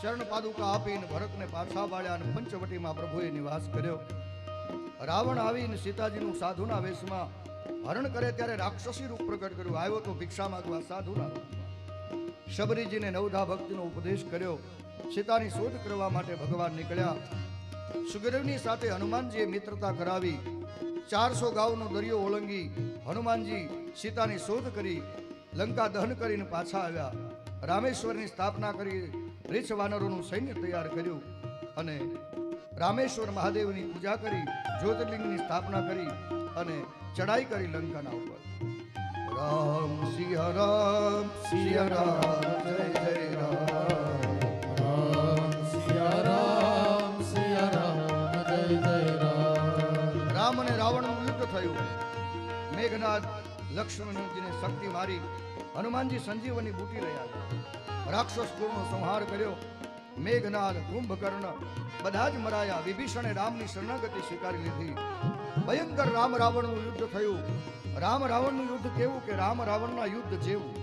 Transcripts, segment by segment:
ચરણ પાદુકા આપીને ભરતને પાછા વાળ્યા અને પંચવટીમાં પ્રભુએ નિવાસ કર્યો. રાવણ આવીને સીતાજીનું સાધુના વેશમાં હરણ કરે ત્યારે રાક્ષસી રૂપ પ્રગટ કર્યું. આવ્યો તો ભિક્ષા માંગવા સાધુના રૂપમાં. શબરીજીને નવધા ભક્તિનો ઉપદેશ કર્યો. સીતાની શોધ કરવા માટે ભગવાન નીકળ્યા. સુગ્રીવની સાથે હનુમાનજીએ મિત્રતા કરાવી. 400 ગાઉનો દરિયો ઓળંગી હનુમાનજી સીતાની શોધ કરી લંકા દહન કરીને પાછા આવ્યા. રામેશ્વરની સ્થાપના કરી રીછ વાનરોનું સૈન્ય તૈયાર કર્યું અને રામેશ્વર મહાદેવની પૂજા કરી જ્યોતિર્લિંગની સ્થાપના કરી અને ચડાઈ કરી લંકાના ઉપર. રામ સિંહ રામ સિંહ રામ જય જય રામ. રામ સિંહ રામ સિંહ રામ જય જય રામ. રામ અને રાવણનું યુદ્ધ થયું. મેઘનાદ લક્ષ્મણજીને શક્તિ મારી. હનુમાનજી સંજીવની બુટી લઈ આવ્યા. રાક્ષસ કુળનો સંહાર કર્યો. મેઘનાદ કુંભકર્ણ બધા જ મરાયા. વિભીષણે રામની શરણાગતિ સ્વીકારી લીધી. ભયંકર રામ રાવણનું યુદ્ધ થયું. રામ રાવણનું યુદ્ધ કેવું કે રામ રાવણના યુદ્ધ જેવું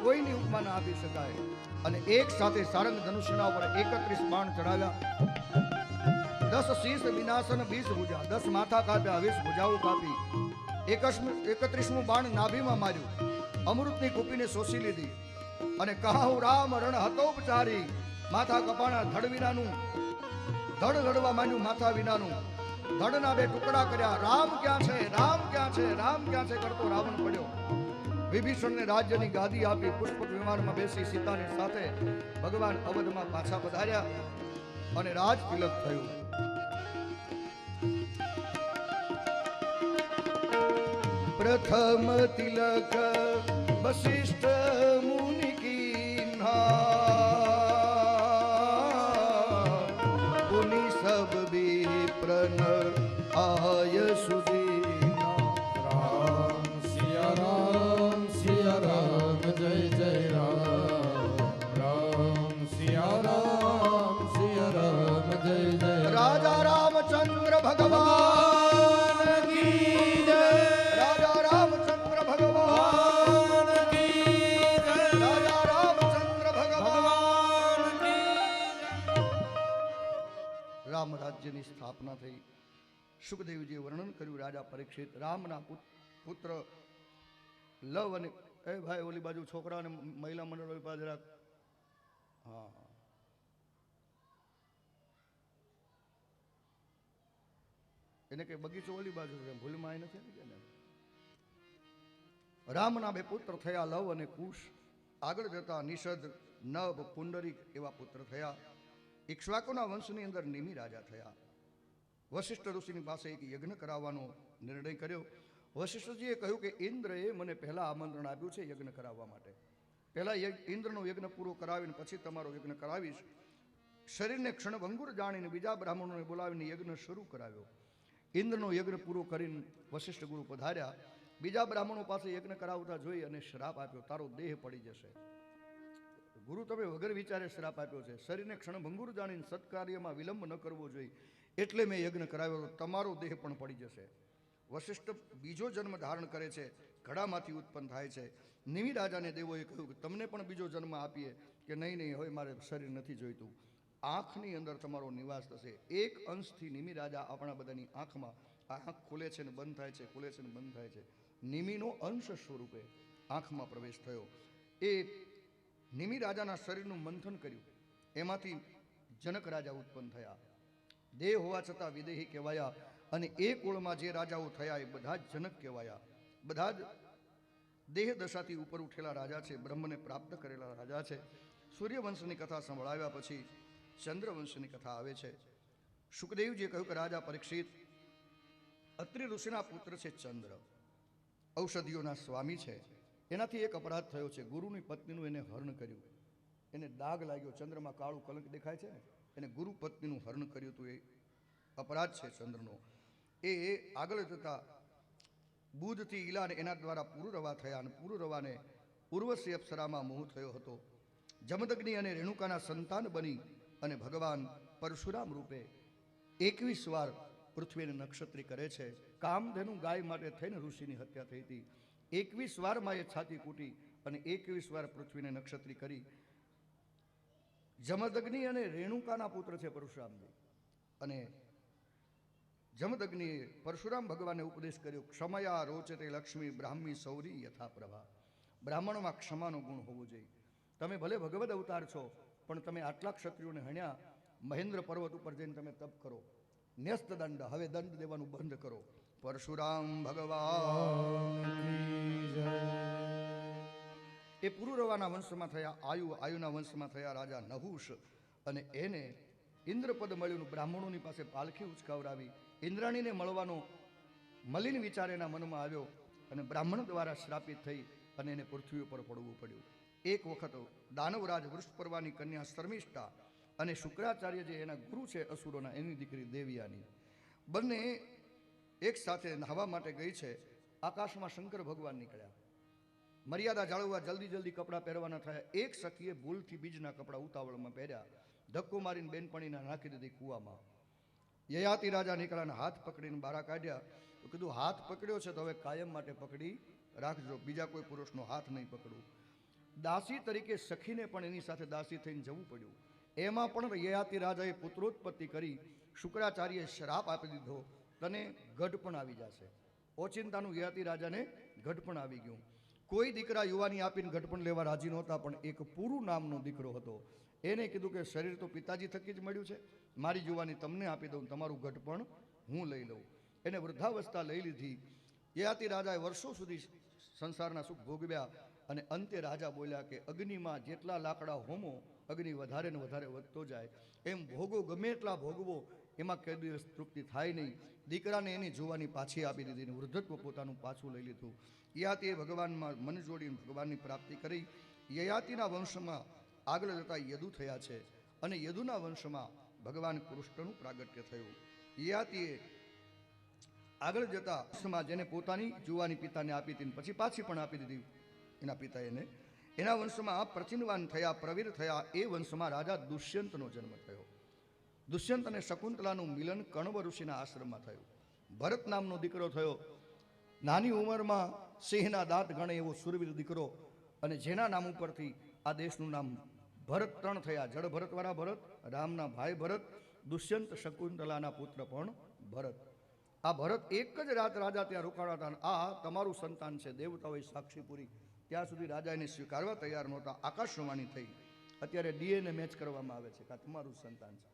કોઈની ઉપમા ના આપી શકાય. અને એક સાથે સારંગ ધનુષ્યના ઉપર 31 બાણ ચડાવ્યા. 10 શીશ વિનાશન 20 ભુજા. 10 માથા કાપ્યા, 20 ભુજાઓ કાપી. 31મું બાણ નાભીમાં માર્યું. અમૃતની કુપીને શોષી લીધી અને કહું રામ રણ હતોપચારી. માથા કપાણા. ધડ વિનાનું ધડ લડવા માંડ્યું. માથા વિનાનું ધડના 2 ટુકડા કર્યા. રામ ક્યાં છે, રામ ક્યાં છે, રામ ક્યાં છે કરતો રાવણ પડ્યો. વિભીષણને રાજ્યની ગાદી આપી. પુષ્પક વિમાનમાં બેસી સીતાની સાથે ભગવાન અવધમાં પાછા પધાર્યા અને રાજ તિલક થયું. प्रथम तिलक वशिष्ठ मुनि कीन्हा. पुनि सब विप्रन आय सुदीना. राम सिया राम जय जय राम. राम सिया राम जय जय. राजा रामचंद्र भगवान की जय. राजा रामचंद्र भगवान की जय. राजा रामचंद्र भगवान की जय. રામ રાજ્યની સ્થાપના થઈ. સુખદેવજીએ વર્ણન કર્યું. રાજા પરીક્ષિત રામના પુત્ર લવ અને એ ભાઈ ઓલી બાજુ છોકરા અને મહિલા મંડળ પાસે જરાક. હા, એને કે બગીચો ઓલી બાજુ છે, ભૂલમાં આવી નથી આવી ગયા ને. રામના 2 પુત્ર થયા, લવ અને કુશ. આગળ જતા નિષદ, નભ, પુંડરીક એવા પુત્ર થયા. ઇક્ષ્વાકુના વંશની અંદર નિમિ રાજા થયા. વશિષ્ઠ ઋષિની પાસે એક યજ્ઞ કરાવવાનો નિર્ણય કર્યો. વશિષ્ઠજીએ કહ્યું કે ઇન્દ્રએ મને પહેલા આમંત્રણ આપ્યું છે યજ્ઞ કરાવવા માટે. પહેલા ઇન્દ્રનો યજ્ઞ પૂરો કરાવીને પછી તમારો યજ્ઞ કરાવીશ. શરીરને ક્ષણભંગુર જાણીને બીજા બ્રાહ્મણોને બોલાવીને યજ્ઞ શરૂ કરાવ્યો. ઇન્દ્રનો યજ્ઞ પૂરો કરીને વશિષ્ઠ ગુરુ પધાર્યા. બીજા બ્રાહ્મણો પાસે યજ્ઞ કરાવતા જોઈ અને શ્રાપ આપ્યો, તારો દેહ પડી જશે. ગુરુ તમે વગર વિચારે શ્રાપ આપ્યો છે. શરીરને ક્ષણભંગુર જાણીને સત્કાર્યમાં વિલંબ ન કરવો જોઈએ એટલે મેં યજ્ઞ કરાવ્યો, તમારો દેહ પણ પડી જશે. વશિષ્ઠ બીજો જન્મ ધારણ કરે છે, ઘડામાંથી ઉત્પન્ન થાય છે. નિમિ રાજાને દેવોએ કહ્યું કે તમને પણ બીજો જન્મ આપીએ કે નહીં નહીં, હવે મારે શરીર નથી જોઈતું. આંખની અંદર તમારો નિવાસ થશે. એક અંશથી નિમિ રાજા આપણા બધાની આંખમાં આંખ ખુલે છે ને બંધ થાય છે, ખુલે છે ને બંધ થાય છે. નિમિનો અંશ સ્વરૂપે આંખમાં પ્રવેશ થયો. એ નિમિ રાજાના શરીરનું મંથન કર્યું. એમાંથી જનક રાજા ઉત્પન્ન થયા. દેહ હોવા છતાં વિદેહી કહેવાયા. અને એ કુળમાં જે રાજાઓ થયા એ બધા જ જનક કહેવાયા. બધા જ દેહ દશાથી ઉપર ઉઠેલા રાજા છે, બ્રહ્મને પ્રાપ્ત કરેલા રાજા છે. સૂર્યવંશની કથા સંભળાવ્યા પછી ચંદ્રવંશની કથા આવે છે. સુખદેવજીએ કહ્યું કે રાજા પરીક્ષિત, અત્રિ ઋષિના પુત્ર છે ચંદ્ર, ઔષધિઓના સ્વામી છે. એનાથી એક અપરાધ થયો છે. ગુરુની પત્નીનું એને હરણ કર્યું. એને દાગ લાગ્યો. ચંદ્રમાં કાળું કલંક દેખાય છે ને, એને ગુરુ પત્નીનું હરણ કર્યું હતું. એ અપરાધ છે ચંદ્રનો. એ આગળ જતા બુધથી ઈલા એના દ્વારા પુરુરવા થયા અને પુરુરવાને ઉર્વશી અપ્સરામાં મોહ થયો હતો. જમદગ્નિ અને રેણુકાના સંતાન બની અને ભગવાન પરશુરામ રૂપે 21 વાર પૃથ્વીને નક્ષત્રી કરે છે. કામધેનુ ગાય માટે થઈને ઋષિની હત્યા થઈ હતી. 21 વારમાં એ છાતી કૂટી અને 21 વાર પૃથ્વીને નક્ષત્રી કરી. જમદગ્નિ અને રેણુકાના પુત્ર છે પરશુરામજી. અને જમદગ્નિએ પરશુરામ ભગવાનને ઉપદેશ કર્યો, ક્ષમયા રોચતે લક્ષ્મી બ્રાહ્મી સૌરી યથા પ્રભા. બ્રાહ્મણમાં ક્ષમાનો ગુણ હોવો જોઈએ. તમે ભલે ભગવદ અવતાર છો, પણ તમે આટલા ક્ષત્રિયોને હણ્યા, મહેન્દ્ર પર્વત ઉપર જઈને તમે તપ કરો, ન્યસ્ત દંડ, હવે દંડ દેવાનું બંધ કરો. પરશુરામ ભગવાન એ પુરુરવાના વંશમાં થયા, આયુના વંશમાં થયા રાજા નહુષ. અને એને ઇન્દ્રપદ મળ્યું, બ્રાહ્મણોની પાસે પાલખી ઉચકાવરાવી. ઇન્દ્રાણીને મળવાનો મલિન વિચાર એના મનમાં આવ્યો અને બ્રાહ્મણ દ્વારા શ્રાપિત થઈ અને એને પૃથ્વી ઉપર પડવું પડ્યું. એક વખત દાનવરાજ વૃષપર્વાની કન્યા શર્મિષ્ઠા અને શુક્રાચાર્ય જે એના ગુરુ છે અસુરોના, એની દીકરી દેવયાની, બંને એક સાથે નહાવા માટે ગઈ છે. આકાશમાં શંકર ભગવાન નીકળ્યા. મર્યાદા જાળવવા જલ્દી કપડાં પહેરવાના થયા. એક સખીએ ભૂલથી બીજના કપડાં ઉતાવળમાં પહેર્યા, ધક્કો મારીને બેનપણીના નાખી દીધી કૂવામાં. યયાતિ રાજા નીકળ્યાના હાથ પકડીને બહાર કાઢ્યા. તો કીધું, હાથ પકડ્યો છે તો હવે કાયમ માટે પકડી રાખજો, બીજા કોઈ પુરુષનો હાથ નહીં પકડવું. દાસી તરીકે સખીને પણ એની સાથે દાસી થઈને જવું પડ્યું. એમાં પણ યયાતિ રાજાએ પુત્રોત્પત્તિ કરી શુક્રાચાર્યએ શ્રાપ આપી દીધો, તને ગઢ પણ આવી જશે. ઓચિંતાનું યયાતિ રાજાને ગઢ પણ આવી ગયું. કોઈ દીકરા યુવાની આપીને ગઢપણ લેવા રાજી નહોતા, પણ એક પુરુ નામનો દીકરો હતો. એને કીધું કે શરીર તો પિતાજી થકી જ મળ્યું છે, મારી યુવાની તમને આપી દઉં, તમારું ગઢપણ હું લઈ લઉં. એને વૃદ્ધાવસ્થા લઈ લીધી. યયાતિ રાજાએ વર્ષો સુધી સંસારના સુખ ભોગવ્યા અને અંતે રાજા બોલ્યા કે અગ્નિમાં જેટલા લાકડા હોમો, અગ્નિ વધારે ને વધારે વધતો જાય, એમ ભોગો ગમે એટલા ભોગવો, એમાં કઈ દિવસ તૃપ્તિ થાય નહીં. દીકરાને એની જોવાની પાછી આપી દીધી ને વૃદ્ધત્વ પોતાનું પાછું લઈ લીધું. યયાતિએ ભગવાનમાં મન જોડીને ભગવાનની પ્રાપ્તિ કરી. યયાતિના વંશમાં આગળ જતા યદુ થયા છે અને યદુના વંશમાં ભગવાન કૃષ્ણનું પ્રાગટ્ય થયું. યયાતિએ આગળ જતા વંશમાં જેને પોતાની જુવાની પિતાને આપી હતી પછી પાછી પણ આપી દીધી એના પિતા એને, એના વંશમાં પ્રચિનવાન થયા, પ્રવીર થયા. એ વંશમાં રાજા દુષ્યંતનો જન્મ થયો. દુષ્યંત અને શકુંતલાનું મિલન કણવ ઋષિના આશ્રમમાં થયું. ભરત નામનો દીકરો થયો. નાની ઉંમરમાં સિંહના દાંત ગણે એવો સુરવીર દીકરો, અને જેના નામ ઉપરથી આ દેશનું નામ ભરત ત્રણ થયા. જળ ભરતવાળા ભરત, રામના ભાઈ ભરત, દુષ્યંત શકુંતલાના પુત્ર પણ ભરત. આ ભરત એક જ રાત રાજા ત્યાં રોકાણા હતા. આ તમારું સંતાન છે, દેવતાઓએ સાક્ષી પૂરી. ત્યાં સુધી રાજા એને સ્વીકારવા તૈયાર નહોતા. આકાશવાણી થઈ. અત્યારે ડીએનએ મેચ કરવામાં આવે છે કે આ તમારું સંતાન છે.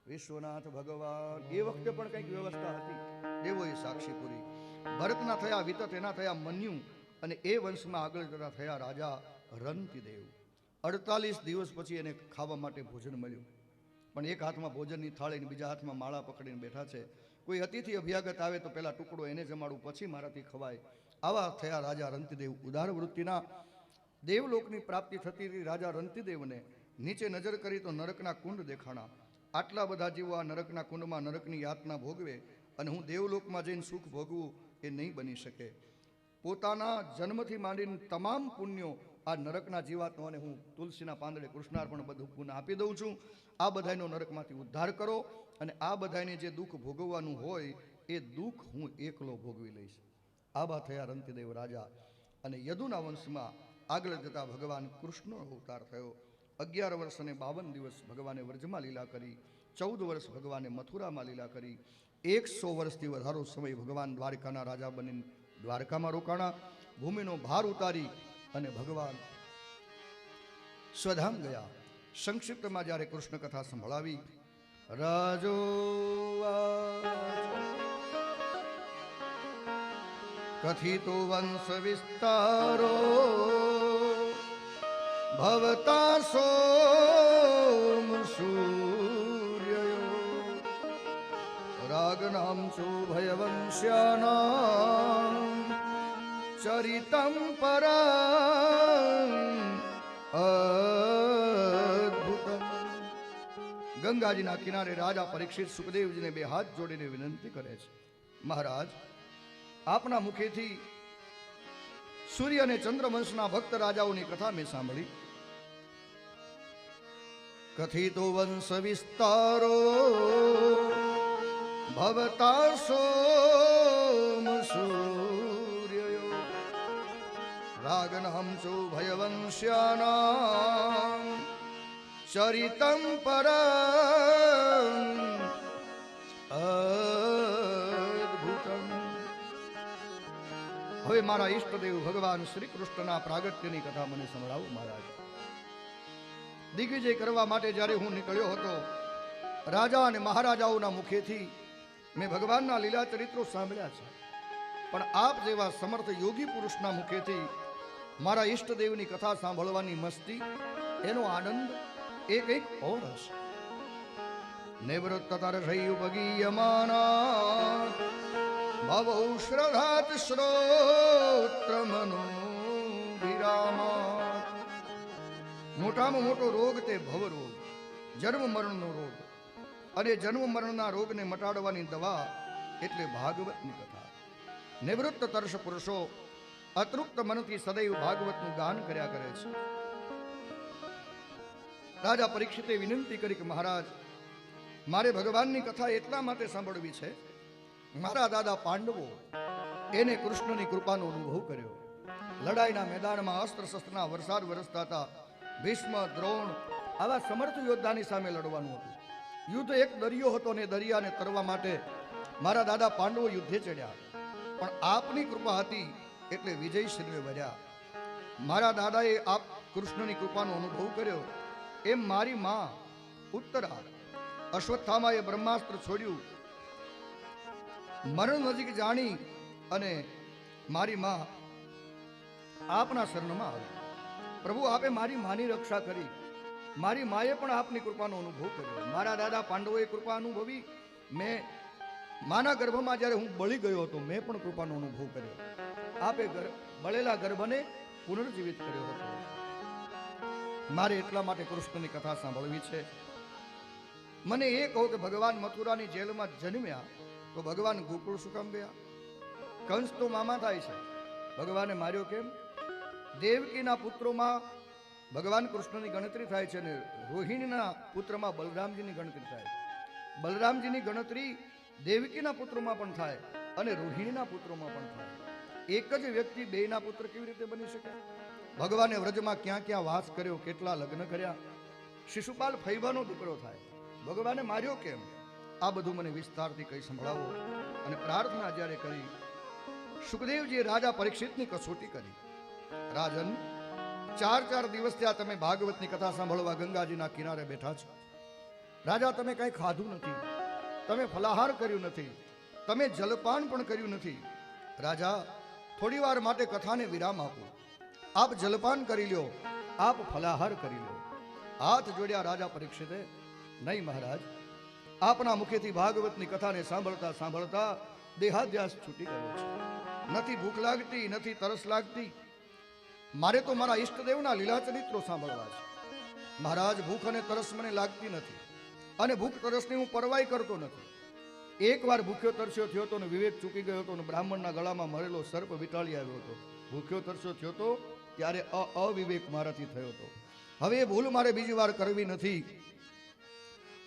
વિશ્વનાથ ભગવાન એ વખતે પણ કંઈક વ્યવસ્થા હતી, દેવોએ સાક્ષી પૂરી. ભરતના થયા વિતત, એના થયા મન્યુ, અને એ વંશમાં આગળ જતા થયા રાજા રંતિદેવ. 48 દિવસ પછી એને ખાવા માટે ભોજન મળ્યું, પણ એક હાથમાં ભોજનની થાળી ને બીજા હાથમાં માળા પકડીને બેઠા છે. કોઈ અતિથિ અભ્યાગત આવે તો પહેલા ટુકડો એને જમાડું, પછી મારાથી ખવાય. આવા થયા રાજા રંતિદેવ. ઉદાર વૃત્તિના. દેવલોકની પ્રાપ્તિ થતી હતી રાજા રંતિદેવને. નીચે નજર કરી તો નરકના કુંડ દેખાણા. આટલા બધા જીવો આ નરકના કુંડમાં નરકની યાતના ભોગવે, અને હું દેવલોકમાં જઈને સુખ ભોગવું એ નહીં બની શકે. પોતાના જન્મથી માંડીને તમામ પુણ્યો આ નરકના જીવાત્માઓને હું તુલસીના પાંદડે કૃષ્ણાર્પણ બધું પુનઃ આપી દઉં છું. આ બધાનો નરકમાંથી ઉદ્ધાર કરો, અને આ બધાને જે દુઃખ ભોગવવાનું હોય એ દુઃખ હું એકલો ભોગવી લઈશ. આવા થયા રંતિદેવ રાજા. અને યદુના વંશમાં આગળ જતા ભગવાન કૃષ્ણનો અવતાર થયો. 11 વર્ષ અને 52 દિવસ ભગવાને વ્રજમાં લીલા કરી. 14 વર્ષ ભગવાને મથુરામાં લીલા કરી. 100 વર્ષથી વધારો સમય ભગવાન દ્વારકાના રાજા બનીને દ્વારકામાં રોકાણા. ભૂમિનો ભાર ઉતારી અને ભગવાન સ્વધામ ગયા. સંક્ષિપ્તમાં જ્યારે કૃષ્ણ કથા સંભળાવી, રાજો કથિતો વંશ વિસ્તારો ભવતા સોમ સૂર્યયો રાગનામ ભયવંશ્યાનામ ચરિતમ પરમ અદ્ભુતમ. ગંગાજીના કિનારે રાજા પરીક્ષિત સુખદેવજીને બે હાથ જોડીને વિનંતી કરે છે, મહારાજ, આપના મુખેથી સૂર્ય અને ચંદ્રવંશના ભક્ત રાજાઓની કથા મેં સાંભળી. કથિતો વંશ વિસ્તારો ભવતા સોમ સૂર્યયો રાગનહંસો ભયવંશ્યાનામ ચરિતમ પર અદ્ભુતમ. હવે મારા ઈષ્ટદેવ ભગવાન શ્રી કૃષ્ણના પ્રાગટ્યની કથા મને સંભળાવો મહારાજ. દિગ્વિજય કરવા માટે જ્યારે હું નીકળ્યો હતો, રાજા અને મહારાજાઓના મુખેથી મેં ભગવાનના લીલા ચરિત્રો સાંભળ્યા છે, પણ આપ જેવા સમર્થ યોગી પુરુષના મુખેથી મારા ઈષ્ટદેવની કથા સાંભળવાની મસ્તી, એનો આનંદ એ કંઈક ઓર હશે. નિવૃત્ત તરસૈયુપગીયમાના ભવૌ શ્રદ્ધાત શ્રોત્રમનો વિરામા. મોટામાં મોટો રોગ તે ભવરોગ, જન્મ મરણનો રોગ, અને જન્મ મરણના રોગને મટાડવાની દવા એટલે ભાગવતની કથા. નિવૃત્ત તર્ષ પુરુષો અતૃપ્ત મનથી સદૈવ ભાગવતનું ગાન કર્યા કરે છે. રાજા પરીક્ષિતે વિનંતી કરી કે મહારાજ, મારે ભગવાનની કથા એટલા માટે સાંભળવી છે, મારા દાદા પાંડવો એને કૃષ્ણની કૃપાનો અનુભવ કર્યો. લડાઈના મેદાનમાં અસ્ત્ર શસ્ત્રના વરસાદ વરસતા હતા. ભીષ્મ, દ્રોણ આવા સમર્થ યોદ્ધાની સામે લડવાનું હતું. યુદ્ધ એક દરિયો હતો ને દરિયાને તરવા માટે મારા દાદા પાંડવો યુદ્ધે ચડ્યા, પણ આપની કૃપા હતી એટલે વિજય શિરવે વર્યા. મારા દાદાએ આપ કૃષ્ણની કૃપાનો અનુભવ કર્યો એમ મારી માં ઉત્તરા અશ્વત્થામાએ બ્રહ્માસ્ત્ર છોડ્યું. મરણ નજીક જાણી અને મારી માં આપના શરણમાં આવી. પ્રભુ, આપે મારી માની રક્ષા કરી. મારી માએ પણ આપની કૃપાનો અનુભવ કર્યો. મારા દાદા પાંડવોએ કૃપા અનુભવી. મેં માના ગર્ભમાં જ્યારે હું બળી ગયો હતો, મેં પણ કૃપાનો અનુભવ કર્યો. આપે બળેલા ગર્ભને પુનર્જીવિત કર્યો હતો. મારે એટલા માટે કૃષ્ણની કથા સાંભળવી છે. મને એ કહો કે ભગવાન મથુરાની જેલમાં જન્મ્યા તો ભગવાન ગોકુળ શું કામ ગયા? કંસ તો મામા થાય છે, ભગવાને માર્યો કેમ? દેવકીના પુત્રોમાં ભગવાન કૃષ્ણની ગણતરી થાય છે અને રોહિણીના પુત્રમાં બલરામજીની ગણતરી થાય. બલરામજીની ગણતરી દેવકીના પુત્રોમાં પણ થાય અને રોહિણીના પુત્રોમાં પણ થાય. એક જ વ્યક્તિ બેયના પુત્ર કેવી રીતે બની શકે? ભગવાને વ્રજમાં ક્યાં ક્યાં વાસ કર્યો, કેટલા લગ્ન કર્યા. શિશુપાલ ફૈબાનો દીકરો થાય, ભગવાને માર્યો કેમ? આ બધું મને વિસ્તારથી કઈ સંભળાવો. અને પ્રાર્થના જ્યારે કરી, સુખદેવજીએ રાજા પરીક્ષિતની કસોટી કરી. રાજન, 4 દિવસ ત્યાં તમે ભાગવતની કથા સાંભળવા ગંગાજીના કિનારે બેઠા છો. રાજા, તમે કંઈ ખાધું નથી, તમે ફલાહાર કર્યું નથી, તમે જલપાન પણ કર્યું નથી. રાજા, થોડી વાર માટે કથાને વિરામ આપો. આપ જલપાન કરી લ્યો, આપ ફલાહાર કરી લ્યો. હાથ જોડ્યા રાજા પરીક્ષિતે. નહીં મહારાજ, આપના મુખેથી ભાગવતની કથાને સાંભળતા સાંભળતા દેહાધ્યાસ છૂટી ગયો છે. નથી ભૂખ લાગતી, નથી તરસ લાગતી. મારે તો મારા ઈષ્ટદેવના લીલા ચરિત્રો સાંભળવા છે. મહારાજ, ભૂખ અને તરસ મને લાગતી નથી, અને ભૂખ તરસની હું પરવાઈ કરતો નથી. એકવાર ભૂખ્યો તરસ્યો થયો હતો ને વિવેક ચૂકી ગયો હતો ને બ્રાહ્મણના ગળામાં મરેલો સર્પ વિટાળી આવ્યો હતો. ભૂખ્યો તરસ્યો થયો હતો ત્યારે અવિવેક મારાથી થયો હતો. હવે એ ભૂલ મારે બીજી વાર કરવી નથી.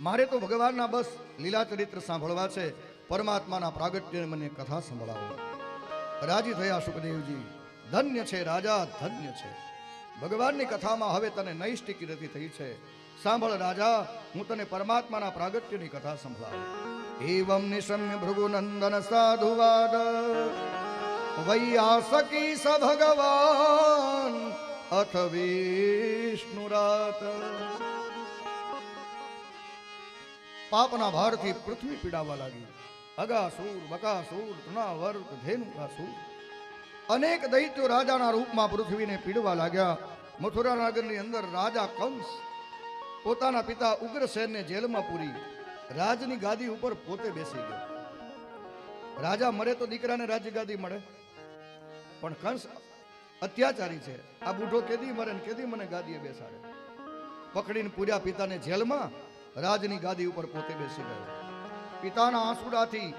મારે તો ભગવાનના બસ લીલા ચરિત્ર સાંભળવા છે. પરમાત્માના પ્રાગટ્યને મને કથા સંભળાવો. રાજી થયા સુખદેવજી. ધન્ય છે રાજા, ધન્ય છે. ભગવાનની કથામાં હવે તને નૈષ્ટિકી રતિ થઈ છે. સાંભળ રાજા, હું તને પરમાત્માના પ્રાગટ્યની કથા સંભળાવું. એવમ નિશમ્ય ભૃગુનંદન સાધુવાદ વૈયાસકી સ ભગવાન અથ વિષ્ણુરાત. પાપના ભારથી પૃથ્વી પીડાવા લાગી. અગાસુર, બકાસુર, તૃણાવર્ત, ધેનુકાસુર અનેક દૈત્યો રાજાના રૂપમાં પૃથ્વીને પીડવા લાગ્યા. મથુરા નગરની અંદર રાજા કંસ પોતાના પિતા ઉગ્રસેનને જેલમાં પૂરી રાજની ગાદી ઉપર પોતે બેસી ગયો. રાજા મરે તો દીકરાને રાજ્ય ગાદી મળે, પણ કંસ અત્યાચારી છે. આ બુઢો કેદી મરે ને કેદી મને ગાદીએ બેસાડે. પકડીને પૂર્યા પિતાને જેલમાં, રાજની ગાદી ઉપર પોતે બેસી ગયો. પિતાના આંસુડાથી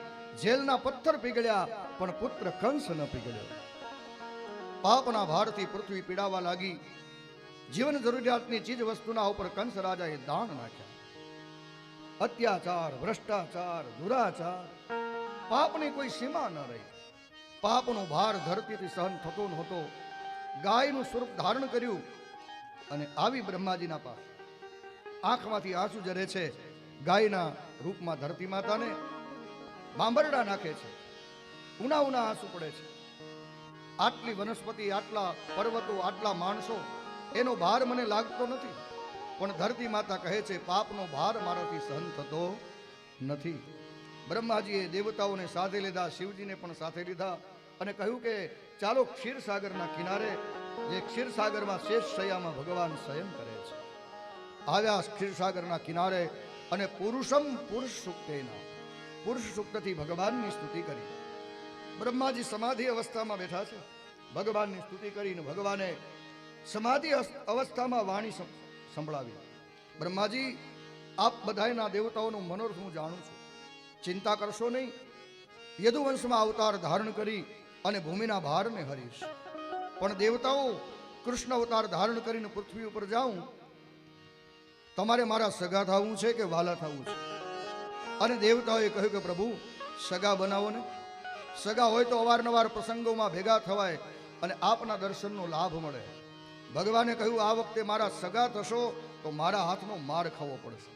જેલના પથ્થર પીગળ્યા, પણ પુત્ર કંસ ન પીગળ્યો. પાપના ભારથી પૃથ્વી પીડાવા લાગી. જીવન જરૂરિયાતની ચીજ વસ્તુના ઉપર કંસ રાજાએ દાણ નાખ્યા. અત્યાચાર, ભ્રષ્ટાચાર, દુરાચાર, પાપની કોઈ સીમા ન રહી. પાપનો ભાર ધરતીથી સહન થતો નહોતો. ગાયનું સ્વરૂપ ધારણ કર્યું અને આવી બ્રહ્માજીના પાસે. આંખમાંથી આંસુ જરે છે. ગાયના રૂપમાં ધરતી માતાને બાંબરડા નાખે છે. ઉના ઉના આંસુ પડે છે. આટલી વનસ્પતિ, આટલા પર્વતો, આટલા માણસો, એનો ભાર મને લાગતો નથી. પણ ધરતી માતા કહે છે પાપનો ભાર મારાથી સહન થતો નથી. બ્રહ્માજીએ દેવતાઓને સાથે લીધા, શિવજીને પણ સાથે લીધા અને કહ્યું કે ચાલો ક્ષીરસાગરના કિનારે, જે ક્ષીરસાગરમાં શેષ શૈયામાં ભગવાન શયન કરે છે. આવ્યા ક્ષીરસાગરના કિનારે અને પુરુષમ પુરુષ સૂક્તેના, પુરુષ સૂક્તથી ભગવાનની સ્તુતિ કરી. બ્રહ્માજી સમાધિ અવસ્થામાં બેઠા છે. ભગવાનની સ્તુતિ કરીને ભગવાને સમાધિ અવસ્થામાં વાણી સંભળાવી. બ્રહ્માજી, આપ બધાયના દેવતાઓનું મનોરથ હું જાણું છું, ચિંતા કરશો નહીં. યદુવંશમાં અવતાર ધારણ કરી અને ભૂમિના ભારને હરીશ. પણ દેવતાઓ, કૃષ્ણ અવતાર ધારણ કરીને પૃથ્વી ઉપર જાઉં, તમારે મારા સગા થવું છે કે વાલા થવું છે? અને દેવતાઓએ કહ્યું કે પ્રભુ સગા બનાવો ને. સગા હોય તો અવારનવાર પ્રસંગોમાં ભેગા થવાય અને આપના દર્શનનો લાભ મળે. ભગવાને કહ્યું આ વખતે મારા સગા થશો તો મારા હાથનો માર ખાવો પડશે.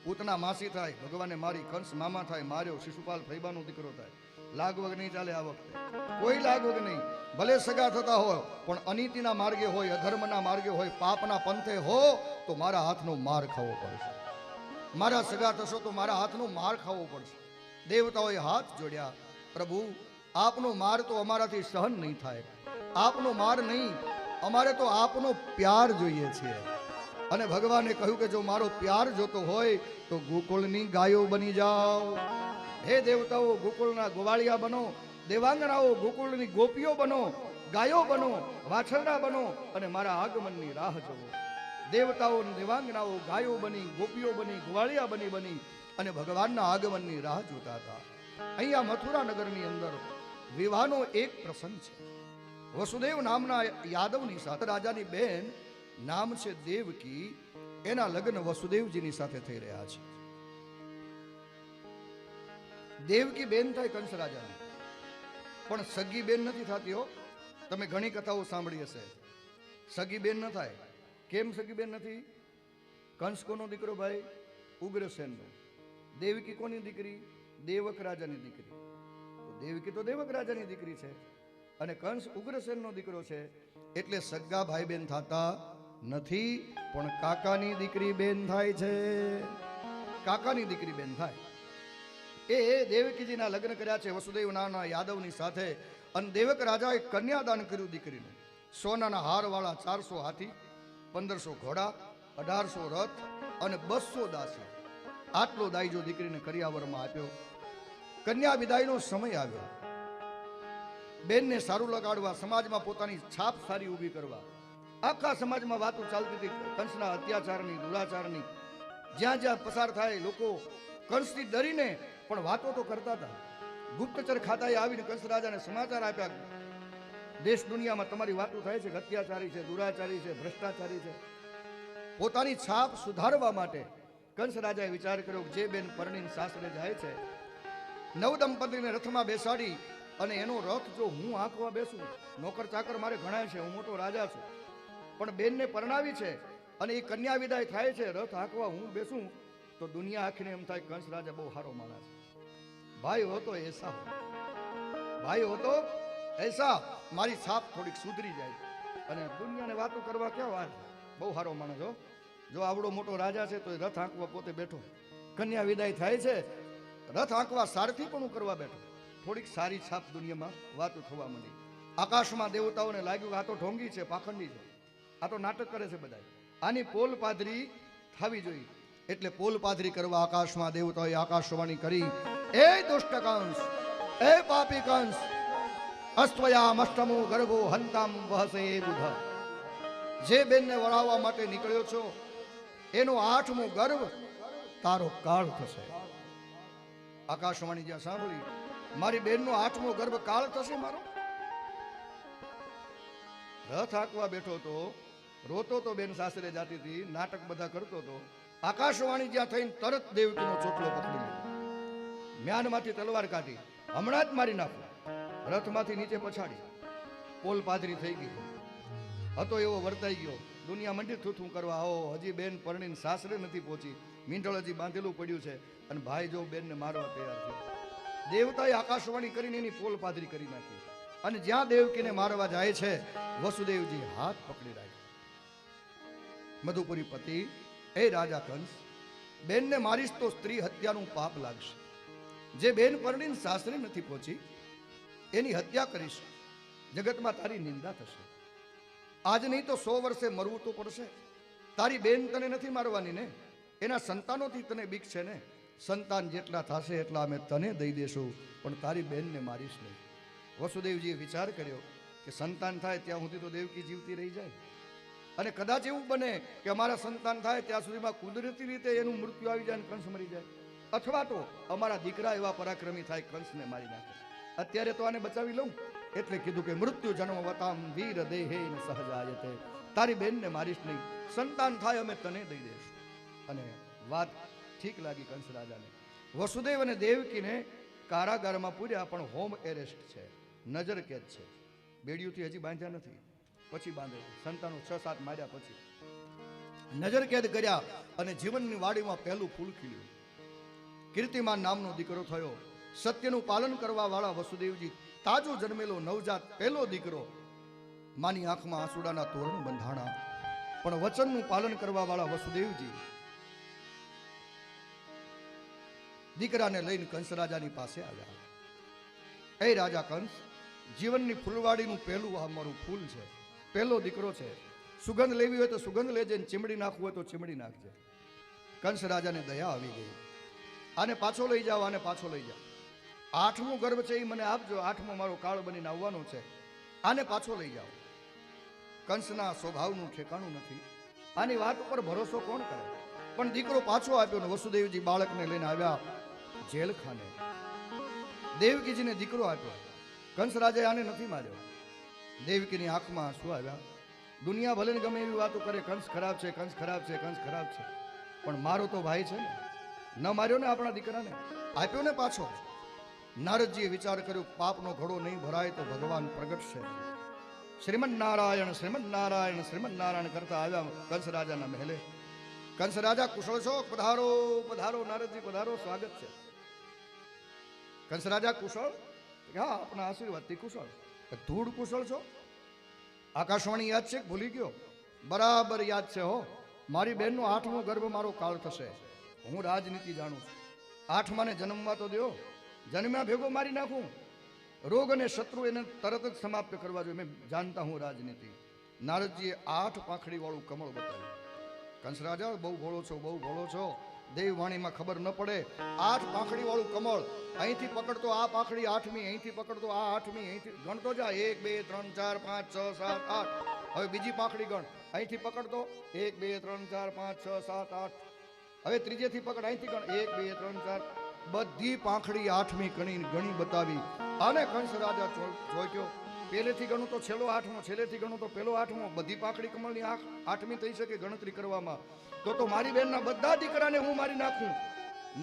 પૂતના માસી થાય, ભગવાને મારી, કંસ મામા થાય, માર્યો, શિશુપાલ ફૈબાનો દીકરો થાય. લાગવગ નહીં ચાલે આ વખતે, કોઈ લાગવગ નહીં. ભલે સગા થતા હોય પણ અનીતિના માર્ગે હોય, અધર્મના માર્ગે હોય, પાપના પંથે હો તો મારા હાથનો માર ખાવો પડશે. મારા સગા થશો તો મારા હાથનો માર ખાવો પડશે. દેવતાઓએ હાથ જોડ્યા. પ્રભુ આપનો માર તો અમારાથી સહન નહીં થાય. આપનો માર નહીં, અમારે તો આપનો પ્યાર જોઈએ છે. અને ભગવાને કહ્યું કે જો મારો પ્યાર જોતો હોય તો ગોકુળની ગાયો બની જાઓ. હે દેવતાઓ, ગોકુળના ગોવાળિયા બનો. દેવાંગનાઓ, ગોકુળની ગોપીઓ બનો, ગાયો બનો, વાછરડા બનો અને મારા આગમનની રાહ જોવો. દેવતાઓ, દેવાંગનાઓ ગાયો બની, ગોપીઓ બની, ગોવાળિયા બની અને ભગવાનના આગમનની રાહ જોતા હતા. અહીંયા મથુરા નગરની અંદર વિવાહનો એક પ્રસંગ છે. વસુદેવ નામના યાદવની સાથે રાજાની બેન, નામ છે દેવકી, એના લગ્ન વસુદેવજીની સાથે થઈ રહ્યા છે. દેવકી બેન થાય કંસ રાજાની, પણ સગી બેન નથી થતી હો. તમે ઘણી કથાઓ સાંભળી હશે, સગી બેન ન થાય. કેમ સગી બેન નથી? કંસ કોનો દીકરો ભાઈ? ઉગ્રસેનનો. દેવકી કોની દીકરી? દેવક રાજાની દીકરી. દેવકી તો દેવક રાજાની દીકરી છે અને કંસ ઉગ્રસેનનો દીકરો છે. એટલે સગા ભાઈ બેન થતા નથી, પણ કાકાની દીકરી બેન થાય છે. કાકાની દીકરી બેન થાય. એ દેવકીજીના લગ્ન કર્યા છે વસુદેવ નામના યાદવની સાથે. અને દેવક રાજાએ કન્યાદાન કર્યું દીકરીને. સોનાના હારવાળા 400 હાથી, 1500 ઘોડા, 1800 રથ અને 200 દાસી. આટલો દાયજો દીકરીને કરિયાવરમાં આપ્યો. કન્યા વિદાયનો સમય આવ્યો. બેનને સારું લગાડવા, સમાજમાં પોતાની છાપ સારી ઊભી કરવા. આખા સમાજમાં વાતો ચાલતી હતી કંસના અત્યાચારની, દુરાચારની. જ્યાં જ્યાં પસાર થાય લોકો કંસથી ડરીને પણ વાતો તો કરતા હતા. ગુપ્તચર ખાતાએ આવીને કંસ રાજાને સમાચાર આપ્યા, દેશ દુનિયામાં તમારી વાતો થાય છે કે અત્યાચારી છે, દુરાચારી છે, ભ્રષ્ટાચારી છે. પોતાની છાપ સુધારવા માટે કંસ રાજાએ વિચાર કર્યો જે બેન પરણીને સાસરે જાય છે, નવ દંપતીને રથમાં બેસાડી અને એનો રથ જો હું હાંકવા બેસું, નોકર ચાકર મારે ઘણા છે, હું મોટો રાજા છું, પણ બેનને પરણાવી છે અને એ કન્યા વિદાય થાય છે, રથ હાંકવા હું બેસું તો દુનિયા આખીને એમ થાય કંસ રાજા બહુ સારો માણસ. ભાઈ હો તો એસા હો, ભાઈ હો તો એસા, મારી છાપ થોડીક સુધરી જાય. અને દુનિયાને વાતો કરવા ક્યાં વાત, બહુ સારો માણસ હો. જો આવડો મોટો રાજા છે તો એ રથ હાંકવા પોતે બેઠો, કન્યા વિદાય થાય છે, રથ હાંકવા સારથી પણ કરવા બેઠો. થોડીક સારી છાપ દુનિયામાં વાતો થવા માંડી. આકાશમાં દેવતાઓને લાગ્યું કે આ તો ઢોંગી છે, પાખંડી છે, આ તો નાટક કરે છે બધા, આની પોલ પાદરી થવી જોઈએ. એટલે પોલ પાદરી કરવા આકાશમાં દેવતાઓએ આકાશવાણી કરી, એ દુષ્ટ કંસ, એ પાપી કંસ, અસ્ત્વયામ અષ્ટમો ગર્ભો હંતામ વહસે બુધ. જે બેનને વળાવવા માટે નીકળ્યો છો એનો 8મો ગર્ભ તારો કાળ થશે. આકાશવાણી જ્યાં સાંભળી, મારી બેનનો 8મો ગર્ભ કાળ થશે મારો. રથ હાંકવા બેઠો તો, રોતો તો બેન સાસરે જાતી હતી, નાટક બધા કરતો તો. આકાશવાણી જ્યાં થઈને તરત દેવકીનો ચોટલો પકડી લીધો, મ્યાનમાંથી તલવાર કાઢી, હમણાં જ મારી નાખો. રથમાંથી નીચે પછાડી, પોલ પાદરી થઈ ગઈ. હતો એવો વર્તાઈ ગયો. દુનિયા મંડી થૂથું કરવા આવો, હજી બેન પરણીને સાસરે નથી પહોંચી, મીંઢળ હજી બાંધેલું પડ્યું છે, અને ભાઈ જો બેનને મારવા તૈયાર છે. દેવતાએ આકાશવાણી કરીને એની પોલ પાદરી કરી નાખી, અને જ્યાં દેવકીને મારવા જાય છે, વસુદેવજી હાથ પકડી રાખ્યો. મધુપુરી પતિ, એ રાજા કંસ, બેનને મારીશ તો સ્ત્રી હત્યાનું પાપ લાગશે. જે બેન પરણીને સાસરે નથી પહોંચી એની હત્યા કરીશ, જગતમાં તારી નિંદા થશે. આજ નહીં તો 100 વર્ષે મરવું તો પડશે. તારી બેન તને નથી મારવાની ને, એના સંતાનોથી તને બીક છે ને. સંતાન જેટલા થશે એટલા અમે તને દઈ દેશું, પણ તારી બેનને મારીશ નહીં. વસુદેવજીએ વિચાર કર્યો કે સંતાન થાય ત્યાં સુધી તો દેવકી જીવતી રહી જાય, અને કદાચ એવું બને કે અમારા સંતાન થાય ત્યાં સુધીમાં કુદરતી રીતે એનું મૃત્યુ આવી જાય અને કંસ મરી જાય, અથવા તો અમારા દીકરા એવા પરાક્રમી થાય કંસને મારી નાખે. અત્યારે તો આને બચાવી લઉં, એટલે કીધું કે મૃત્યુ જન્મ વતામ વીર દેહેન સહજાયતે, તારી બેનને મારીશ નહીં, સંતાન થાય અમે તને દઈ દઈશું. અને વાત ઠીક લાગી કંસ રાજાને. વસુદેવ અને દેવકીને કારાગારમાં પૂર્યા, પણ હોમ એરેસ્ટ છે, નજર કેદ છે. બેડીઓથી હજી બાંધ્યા નથી, પછી બાંધે. સંતાનો 6-7 માર્યા પછી નજર કેદ કર્યા, અને જીવનની વાડીમાં પહેલું ફૂલ ખીલ્યું. કીર્તિમાન નામનો દીકરો થયો. સત્યનું પાલન કરવા વાળા વસુદેવજી, તાજો જન્મેલો નવજાત પહેલો દીકરો. માની આંખમાં આંસુડાના તોરણ બંધાણા, પણ વચનનું પાલન કરવા વાળા વસુદેવજી દીકરાને લઈને કંસ રાજાની પાસે આવ્યા. એ રાજા કંસ, જીવનની ફૂલવાડીનું પહેલું આ મારું ફૂલ છે, પહેલો દીકરો છે. સુગંધ લેવી હોય તો સુગંધ લેજે, ચીમડી નાખવું હોય તો ચીમડી નાખજે. કંસ રાજાને દયા આવી ગઈ. આને પાછો લઈ જાઓ, આને પાછો લઈ જાઓ. 8મો ગર્ભ છે એ મને આપજો, 8મો મારો કાળ બનીને આવવાનો છે, આને પાછો લઈ જાઓ. કંસના સ્વભાવનું ઠેકાણું નથી. આની વાત ઉપર ભરોસો કોણ કરે? પણ દીકરો પાછો આપ્યો ને વસુદેવજી બાળકને લઈને આવ્યા જેલખાને. દેવકીજીને દીકરો આપ્યો. કંસ રાજાએ આને નથી માર્યો. દેવકીની આંખમાં આંસુ આવ્યા. દુનિયા ભલે ગમે એવી વાતો કરે, કંસ ખરાબ છે, કંસ ખરાબ છે, કંસ ખરાબ છે, પણ મારો તો ભાઈ છે ને, ન માર્યો ને આપણા દીકરાને, આપ્યો ને પાછો. નારદજીએ વિચાર કર્યો, પાપનો ઘડો નહીં ભરાય તો ભગવાન પ્રગટ છે. શ્રીમદ નારાયણ શ્રીમદ નારાયણ શ્રીમદ નારાયણ કરતા આવ્યા કંસ રાજાના મહેલે. કંસ રાજા, કુશળ છો? પધારો પધારો નારદજી પધારો, સ્વાગત છે. કંસ રાજા, કુશળ? હા, આપણા આશીર્વાદથી કુશળ. ધૂળ કુશળ છો? આકાશવાણી યાદ છે? ભૂલી ગયો? બરાબર યાદ છે હો. મારી બહેનનો 8મો ગર્ભ મારો કાળ થશે. હું રાજનીતિ જાણું છું. 8માને જન્મવા તો દો, જન્મ્યા ભેગો મારી નાખું. રોગ અને શત્રુ એને તરત જ સમાપ્ત કરવા જોઈએ. મેં જાણતા હું રાજનીતિ. નારદજીએ 8 પાંખડી વાળું કમળ બતાવ્યું. કંસ રાજા, બહુ ભોળો છો, બહુ ભોળો છો. દેવવાણીમાં ખબર ન પડે. 8 પાંખડી વાળું કમળ, અહીંથી પકડતો આ પાંખડી 8મી, અહીંથી પકડતો આ 8મી, અહીંથી ગણતો જા, 1 2 3 4 5 6 7 8. હવે બીજી પાંખડી ગણ, અહીંથી પકડતો 1 2 3 4 5 6 7 8. હવે ત્રીજેથી પકડ, અહીંથી ગણ 1 2 3 4. બધી પાંખડી 8મી ગણી બતાવી. અને કંસ રાજા જોઈયો, પહેલેથી ગણું તો છેલ્લો 8મો, છેલ્લેથી ગણું તો પેલો 8મો. બધી પાંખડી કમળની 8મી થઈ શકે ગણતરી કરવામાં, તો મારી બહેનના બધા દીકરાને હું મારી નાખું.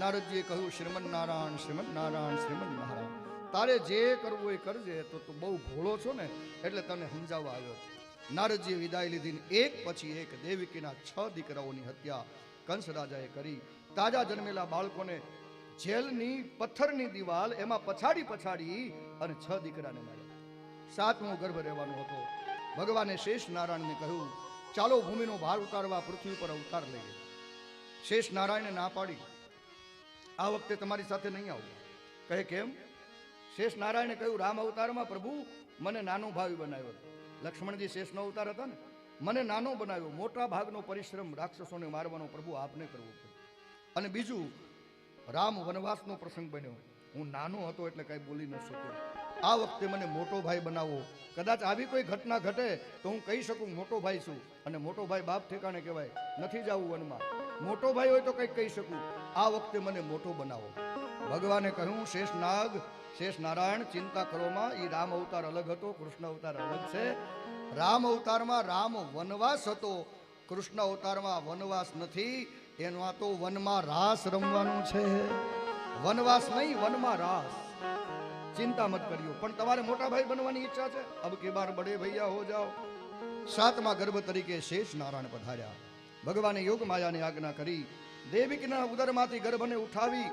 નારદજીએ કહ્યું, શ્રીમદ નારાયણ શ્રીમદ નારાયણ શ્રીમદ નારાયણ, તારે જે કરવું એ કરજે. તો તું બહુ ભોળો છો ને, એટલે તને સમજાવવા આવ્યો. નારદજીએ વિદાય લીધી. એક પછી એક દેવકીના 6 દીકરાઓની હત્યા કંસ રાજાએ કરી. તાજા જન્મેલા બાળકોને જેલની પથ્થરની દિવાલ એમાં પછાડી અને 6 દીકરાને માર્યા. 7મો ગર્ભ રહેવાનો હતો. ભગવાને શેષ નારાયણને કહ્યું, ચાલો ભૂમિનો ભાર ઉતારવા પૃથ્વી પર અવતાર લઈએ. શેષ નારાયણે ના પાડી, આ વખતે તમારી સાથે નહીં આવું. કહે કેમ? શેષ નારાયણે કહ્યું, રામ અવતારમાં પ્રભુ મને નાનો ભાવી બનાવ્યો. લક્ષ્મણજી શેષનો અવતાર હતા ને, મને નાનો બનાવ્યો. મોટા ભાગનો પરિશ્રમ રાક્ષસોને મારવાનો પ્રભુ આપને કરવો પડે. અને બીજું, રામ વનવાસનો પ્રસંગ બન્યો. હું નાનો હતો એટલે કઈ બોલી ન શક્યો. આ વખતે મને મોટો ભાઈ બનાવો. કદાચ આવી કોઈ ઘટના ઘટે તો હું કહી શકું મોટો ભાઈ છું. અને મોટો ભાઈ બાપ ઠેકાણે કહેવાય. નથી જવું વનમાં. મોટો ભાઈ હોય તો કંઈક કહી શકું. આ વખતે મને મોટો બનાવો. ભગવાને કહ્યું, શેષ નાગ, શેષ નારાયણ, ચિંતા કરોમાં. એ રામ અવતાર અલગ હતો, કૃષ્ણ અવતાર અલગ છે. રામ અવતારમાં રામ વનવાસ હતો, કૃષ્ણ અવતારમાં વનવાસ નથી. એનો તો વનમાં રાસ રમવાનું છે. વનવાસ નહીં, વનમાં રાસ. ચિંતા મત કર્યો. પણ તમારે મોટા ભાઈ બનવાની ઈચ્છા છે? અબ કે બાર બડે ભૈયા હો જાઓ. સાતમા ગર્ભ તરીકે શેષ નારાયણ પધાર્યા. ભગવાને યોગ માયાની આજ્ઞા કરી દેવકીના ઉદરમાંથી ગર્ભને ઉઠાવી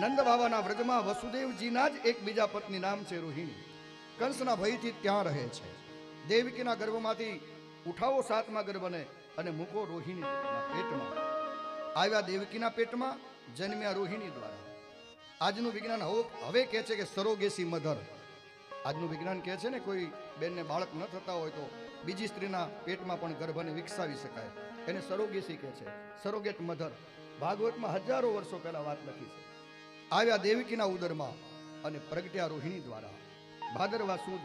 નંદ બાબાના વ્રજમાં વસુદેવજીના જ એક બીજા પત્ની નામ છે રોહિણી. કંસના ભયથી ત્યાં રહે છે. દેવકીના ગર્ભમાંથી ઉઠાવો સાતમા ગર્ભને અને મૂકો રોહિણીના પેટમાં. આવ્યા દેવકીના પેટમાં, જન્મ્યા રોહિણી દ્વારા. આજનું વિજ્ઞાન હવે કહે છે કે સરોગેસી મધર. આજનું વિજ્ઞાન કહે છે ને કોઈ બેનને બાળક ન થતા હોય તો બીજી સ્ત્રીના પેટમાં પણ ગર્ભને વિકસાવી શકાય, એને સરોગેસી કહે છે, સરોગેટ મધર. ભાગવતમાં હજારો વર્ષો પહેલા વાત લખી છે. આવ્યા દેવકીના ઉદરમાં અને પ્રગટ્યા રોહિણી દ્વારા. ભાદરવા સુદ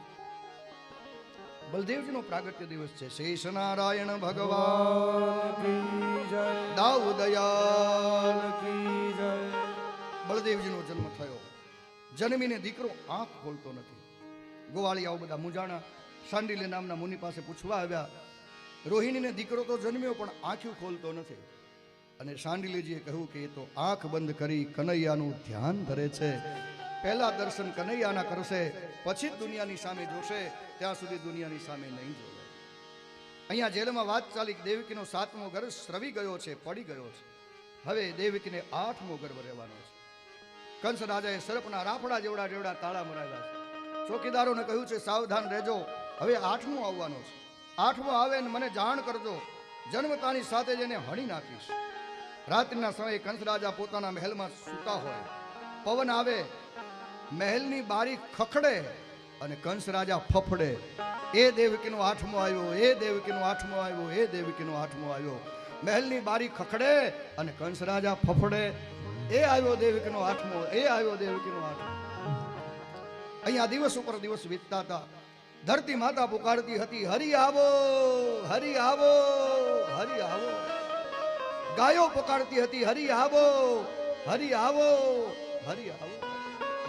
બલદેવજીનો પ્રાગટ્ય દિવસ છે. શેષ નારાયણ ભગવાન કી જય, દાઉ દયાલ કી જય. બળદેવજીનો જન્મ થયો. જન્મીને દીકરો આંખ ખોલતો નથી. ગોવાળિયાઓ બધા મૂંઝાણા. શાંડિલ્ય નામના મુનિ પાસે પૂછવા આવ્યા, રોહિણીને દીકરો તો જન્મ્યો પણ આંખ્યું ખોલતો નથી. અને શાંડિલ્યજીએ કહ્યું કે એ તો આંખ બંધ કરી કનૈયાનું ધ્યાન ધરે છે. પહેલા દર્શન કનૈયાના કરશે, પછી જ દુનિયાની સામે જોશે. ત્યાં સુધી દુનિયાની સામે નહીં જોવે. અહીંયા જેલમાં વાત ચાલી, દેવકીનો 7મો ગર્ભ સ્રવી ગયો છે, પડી ગયો છે. હવે દેવકીને 8મો ગર્ભ રહેવાનો છે. કંસ રાજાએ સર્પના રાફડા જેવડા તાળા મરાવ્યા છે. ચોકીદારોને કહ્યું છે સાવધાન રહેજો, હવે 8મો આવવાનો છે. 8મો આવે ને મને જાણ કરજો, જન્મતાની સાથે જ એને હણી નાખીશ. રાત્રિના સમયે કંસ રાજા પોતાના મહેલમાં સૂતા હોય, પવન આવે, મહેલની બારી ખખડે અને કંસ રાજા ફફડે. એ દેવકીનો 8મો આવ્યો, એ દેવકીનો 8મો આવ્યો, એ દેવકીનો 8મો આવ્યો. મહેલની બારી ખખડે અને કંસ રાજા ફફડે. એ આવ્યો દેવકીનો 8મો, એ આવ્યો દેવકીનો 8મો. અહીંયા દિવસ ઉપર દિવસ વીતતા હતા. ધરતી માતા પુકારતી હતી, હરિ આવો, હરિ આવો, હરિ આવો. ગાયો પુકારતી હતી, હરિ આવો, હરિ આવો, હરિ આવો.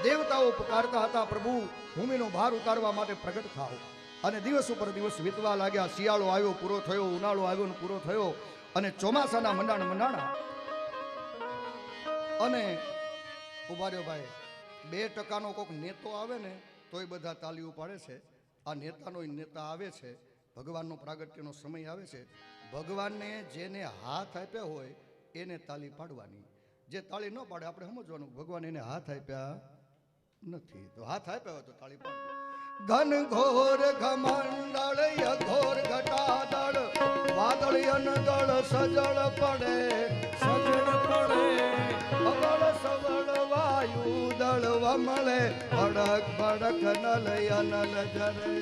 દેવતાઓ પુકારતા હતા, પ્રભુ ભૂમિનો ભાર ઉતારવા માટે પ્રગટ થાઓ. અને દિવસ ઉપર દિવસ વીતવા લાગ્યા. શિયાળો આવ્યો, પૂરો થયો, ઉનાળો આવ્યો ને પૂરો થયો, અને ચોમાસાના મંડાણા. અને ઉભા રહ્યો ભાઈ, 2% કોઈક નેતો આવે ને તોય બધા તાલીઓ પાડે છે. આ નેતાનો નેતા આવે છે, ભગવાનનો પ્રાગટ્યનો સમય આવે છે. ભગવાનને જેને હાથ આપ્યા હોય એને તાલી પાડવાની. જે તાળી ન પાડે આપણે સમજવાનું ભગવાન એને હાથ આપ્યા નથી. તો હાથ આપ્યા હોય તો તાળી પાડો. ઘન ઘોર ઘમંડળ ઘોર ઘટાદળ વાદળ અનગળ સજળ પડે, સજળ પડે. અગળ સવળ વાયુ દળ વમળે, ભડક ભડક નલ અનલ જરે.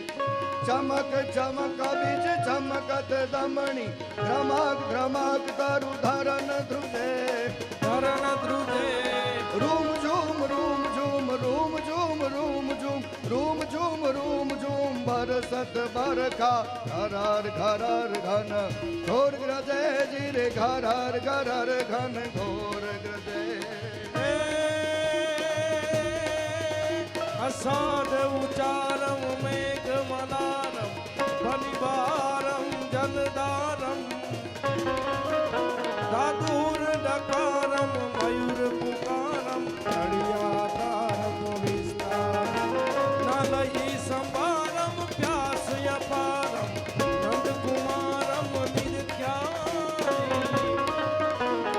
ચમક ચમક બીજ ચમકત દમણી, ધ્રમક ધ્રમક તરુ ધરન ધ્રુજે, ધરણ ધ્રુજે. રૂમ ઝૂમ રૂમ ઝૂમ રૂમ ઝૂમ રૂમ ઝૂમ રૂમ ઝૂમ રૂમ ઝૂમ બરસત બરખા ઘરર ઘરર ઘન ઘોર ગ્રજે જીરે ઘરર ઘરર ઘન ઘોર ગ્રજે. અષાઢ ઉચારમ મેઘ મલારમ ફનિવારમ જલદારમ દાદુર ડકારમ મયુર પુકારમ હરિયાધારમ વિસ્તારમ નલયી સંભારમ પ્યાસ અપારમ નંદ કુમારમ નિરખ્યારી.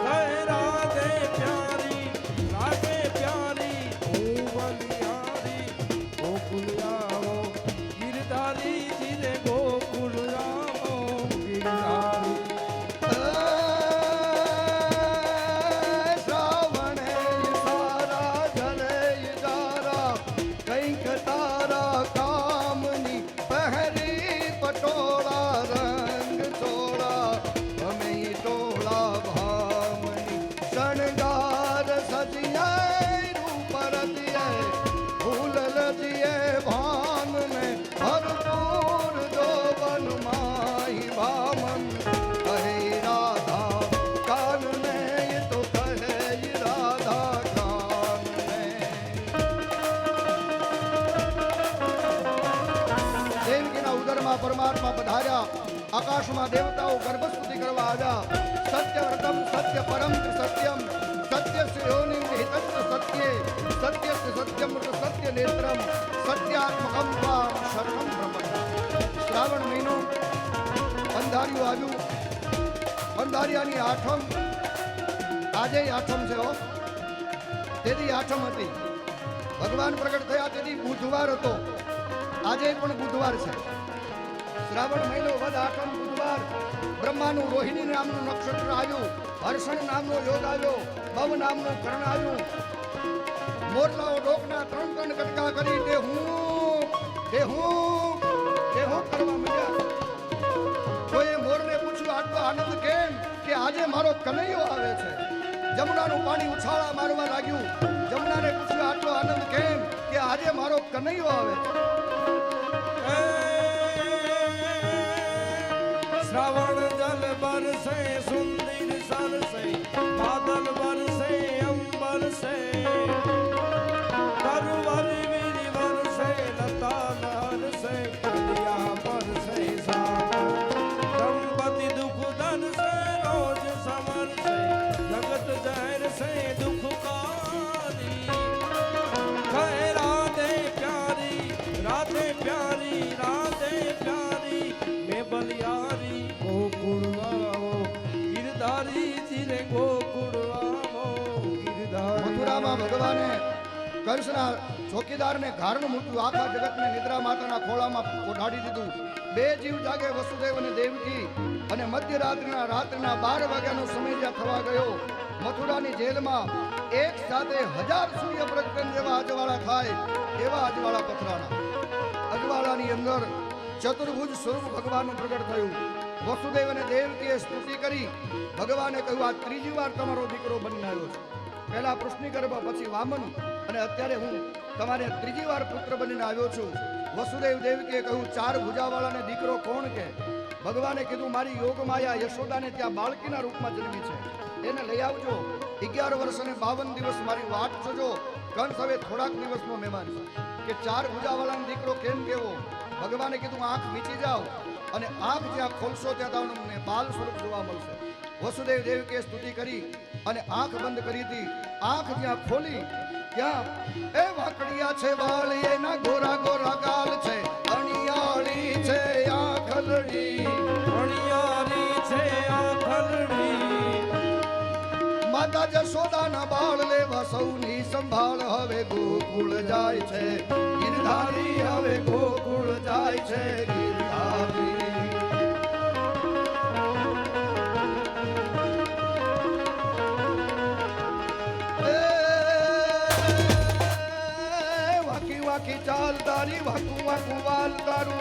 હે રાધે પ્યારી, રાધે પ્યારી, હું બલિહારી. ગોકુલ આવો ગિરધારી, જીરે ગોકુલ આવો ગિરધારી. શ્રાવણે સારા જલે જારા, કંઈક તારા કામની પહેરી પટોળા રંગ ચોળા. અમે ટોળા ભામની શણગાર સજિયે રૂપ રજિયે, ફૂલ લજિયે ભાન में भरपूर जोबन माही भामन. कहे राधा कान में, ये तो कहे राधा कान में. દેવકીના ઉદરમાં પરમાત્મા પધાર્યા. આકાશમાં દેવતાઓ ગર્ભસ્તુતિ કરવા આવ્યા. સત્યવ્રતમ સત્ય પરમ સત્યમ, સત્ય યોનિમ હિતસ્ય સત્યે, સત્ય સત્યમૃત સત્ય નેત્રમ, સત્યાત્મકમ ત્વામ શરણમ પ્રપન્ના. શ્રાવણ મહિનો અંધારિયું આવ્યું. અંધારિયાની આઠમ આજે આઠમ છે હો. તેથી આઠમ હતી. ભગવાન પ્રગટ થયા તેથી બુધવાર હતો. આજે પણ બુધવાર છે. શ્રાવણ મહિનો વદ આઠમ બુધવાર. બ્રહ્માનું રોહિણી નામનું નક્ષત્ર આવ્યું. હર્ષણ નામનો યોગ આવ્યો. ભવ નામનું કરણ આવ્યું. મોરલાઓ ડોકના ત્રણ ત્રણ કટકા કરી તે હું કરવા માંડ્યા. કોઈએ મોરને પૂછ્યું આટલો આનંદ કેમ? કે આજે મારો કનૈયો આવે છે. જમુનાનું પાણી ઉછાળા મારવા લાગ્યું. જમુનાને પૂછ્યું આટલો આનંદ કેમ? કે આજે મારો કનૈયો આવે છે. શ્રાવણ જલ બરસે સુંદર સરસે બાદલ બરસે અંબર સે તરુવર વીર બરસે લતા નર સે કલિયા બરસે દંપતિ દુઃખ ધન સે રોજ સમર સે જગત જાહેર સે દુઃખ કારી કહે રાધે પ્યારી રાધે પ્યારી રાધે પ્યારી મેં બલિયારી ગોકુળવાઓ ગિરધારી જીરે ગોકુળવાઓ ગિરધારી. મથુરામાં ભગવાને કંસના ચોકીદારને ઘારનું મૂક્યું. આખા જગતને નિદ્રા માતાના ખોળામાં ઓઢાડી દીધું. બે જીવ જાગે વસુદેવ અને દેવકી. અને મધ્યરાત્રિના રાત્રિના 12 વાગ્યાનો સમય જ્યાં થવા ગયો, મથુરાની જેલમાં એક સાથે 1000 સૂર્ય પ્રગટન જેવા અજવાળા થાય એવા અજવાળા પથરાણા. અજવાળાની અંદર ચતુર્ભુજ સ્વરૂપ ભગવાનનું પ્રગટ થયું. વસુદેવ અને દેવકીએ સ્તુતિ કરી. ભગવાને કહ્યું આ ત્રીજી વાર તમારો દીકરો બનીને આવ્યો છે. પહેલા પૃષ્ણિગર્ભ, પછી વામન, અને અત્યારે હું તમારે ત્રીજી વાર પુત્ર બનીને આવ્યો છું. વસુદેવ દેવકીએ કહ્યું 4 ભુજાવાળાને દીકરો કોણ કે? ભગવાને કીધું મારી યોગ માયા યશોદાને ત્યાં બાળકીના રૂપમાં જન્મી છે, એને લઈ આવજો. 11 વર્ષ અને 52 દિવસ મારી વાટ જોજો. કંસ હવે થોડાક દિવસનો મહેમાન છે કે 4 ભુજાવાળાનો દીકરો કેમ કેવો? ભગવાને કીધું આંખ મીચી જાઓ અને આંખ જ્યાં ખોલશો ત્યાં તમને બાલ સ્વરૂપ જોવા મળશે. વસુદેવ દેવકીએ સ્તુતિ કરી અને આંખ બંધ કરી હતી. આંખ જ્યાં ખોલી ત્યાં એ વાકડિયા છે વાળ, એના ગોરા ગોરા ગાલ છે, અણિયાળી છે આંખલડી, અણિયાળી છે આંખલડી. માતા જશોદાના બાળ લેવા સૌની સંભાળ. હવે ગોકુળ જાય છે ગિરધારી, હવે ગોકુળ જાય છે ગિરધારી. વાકી વાકી ચાલ તારી, વાકું વાકું વાલ તારું.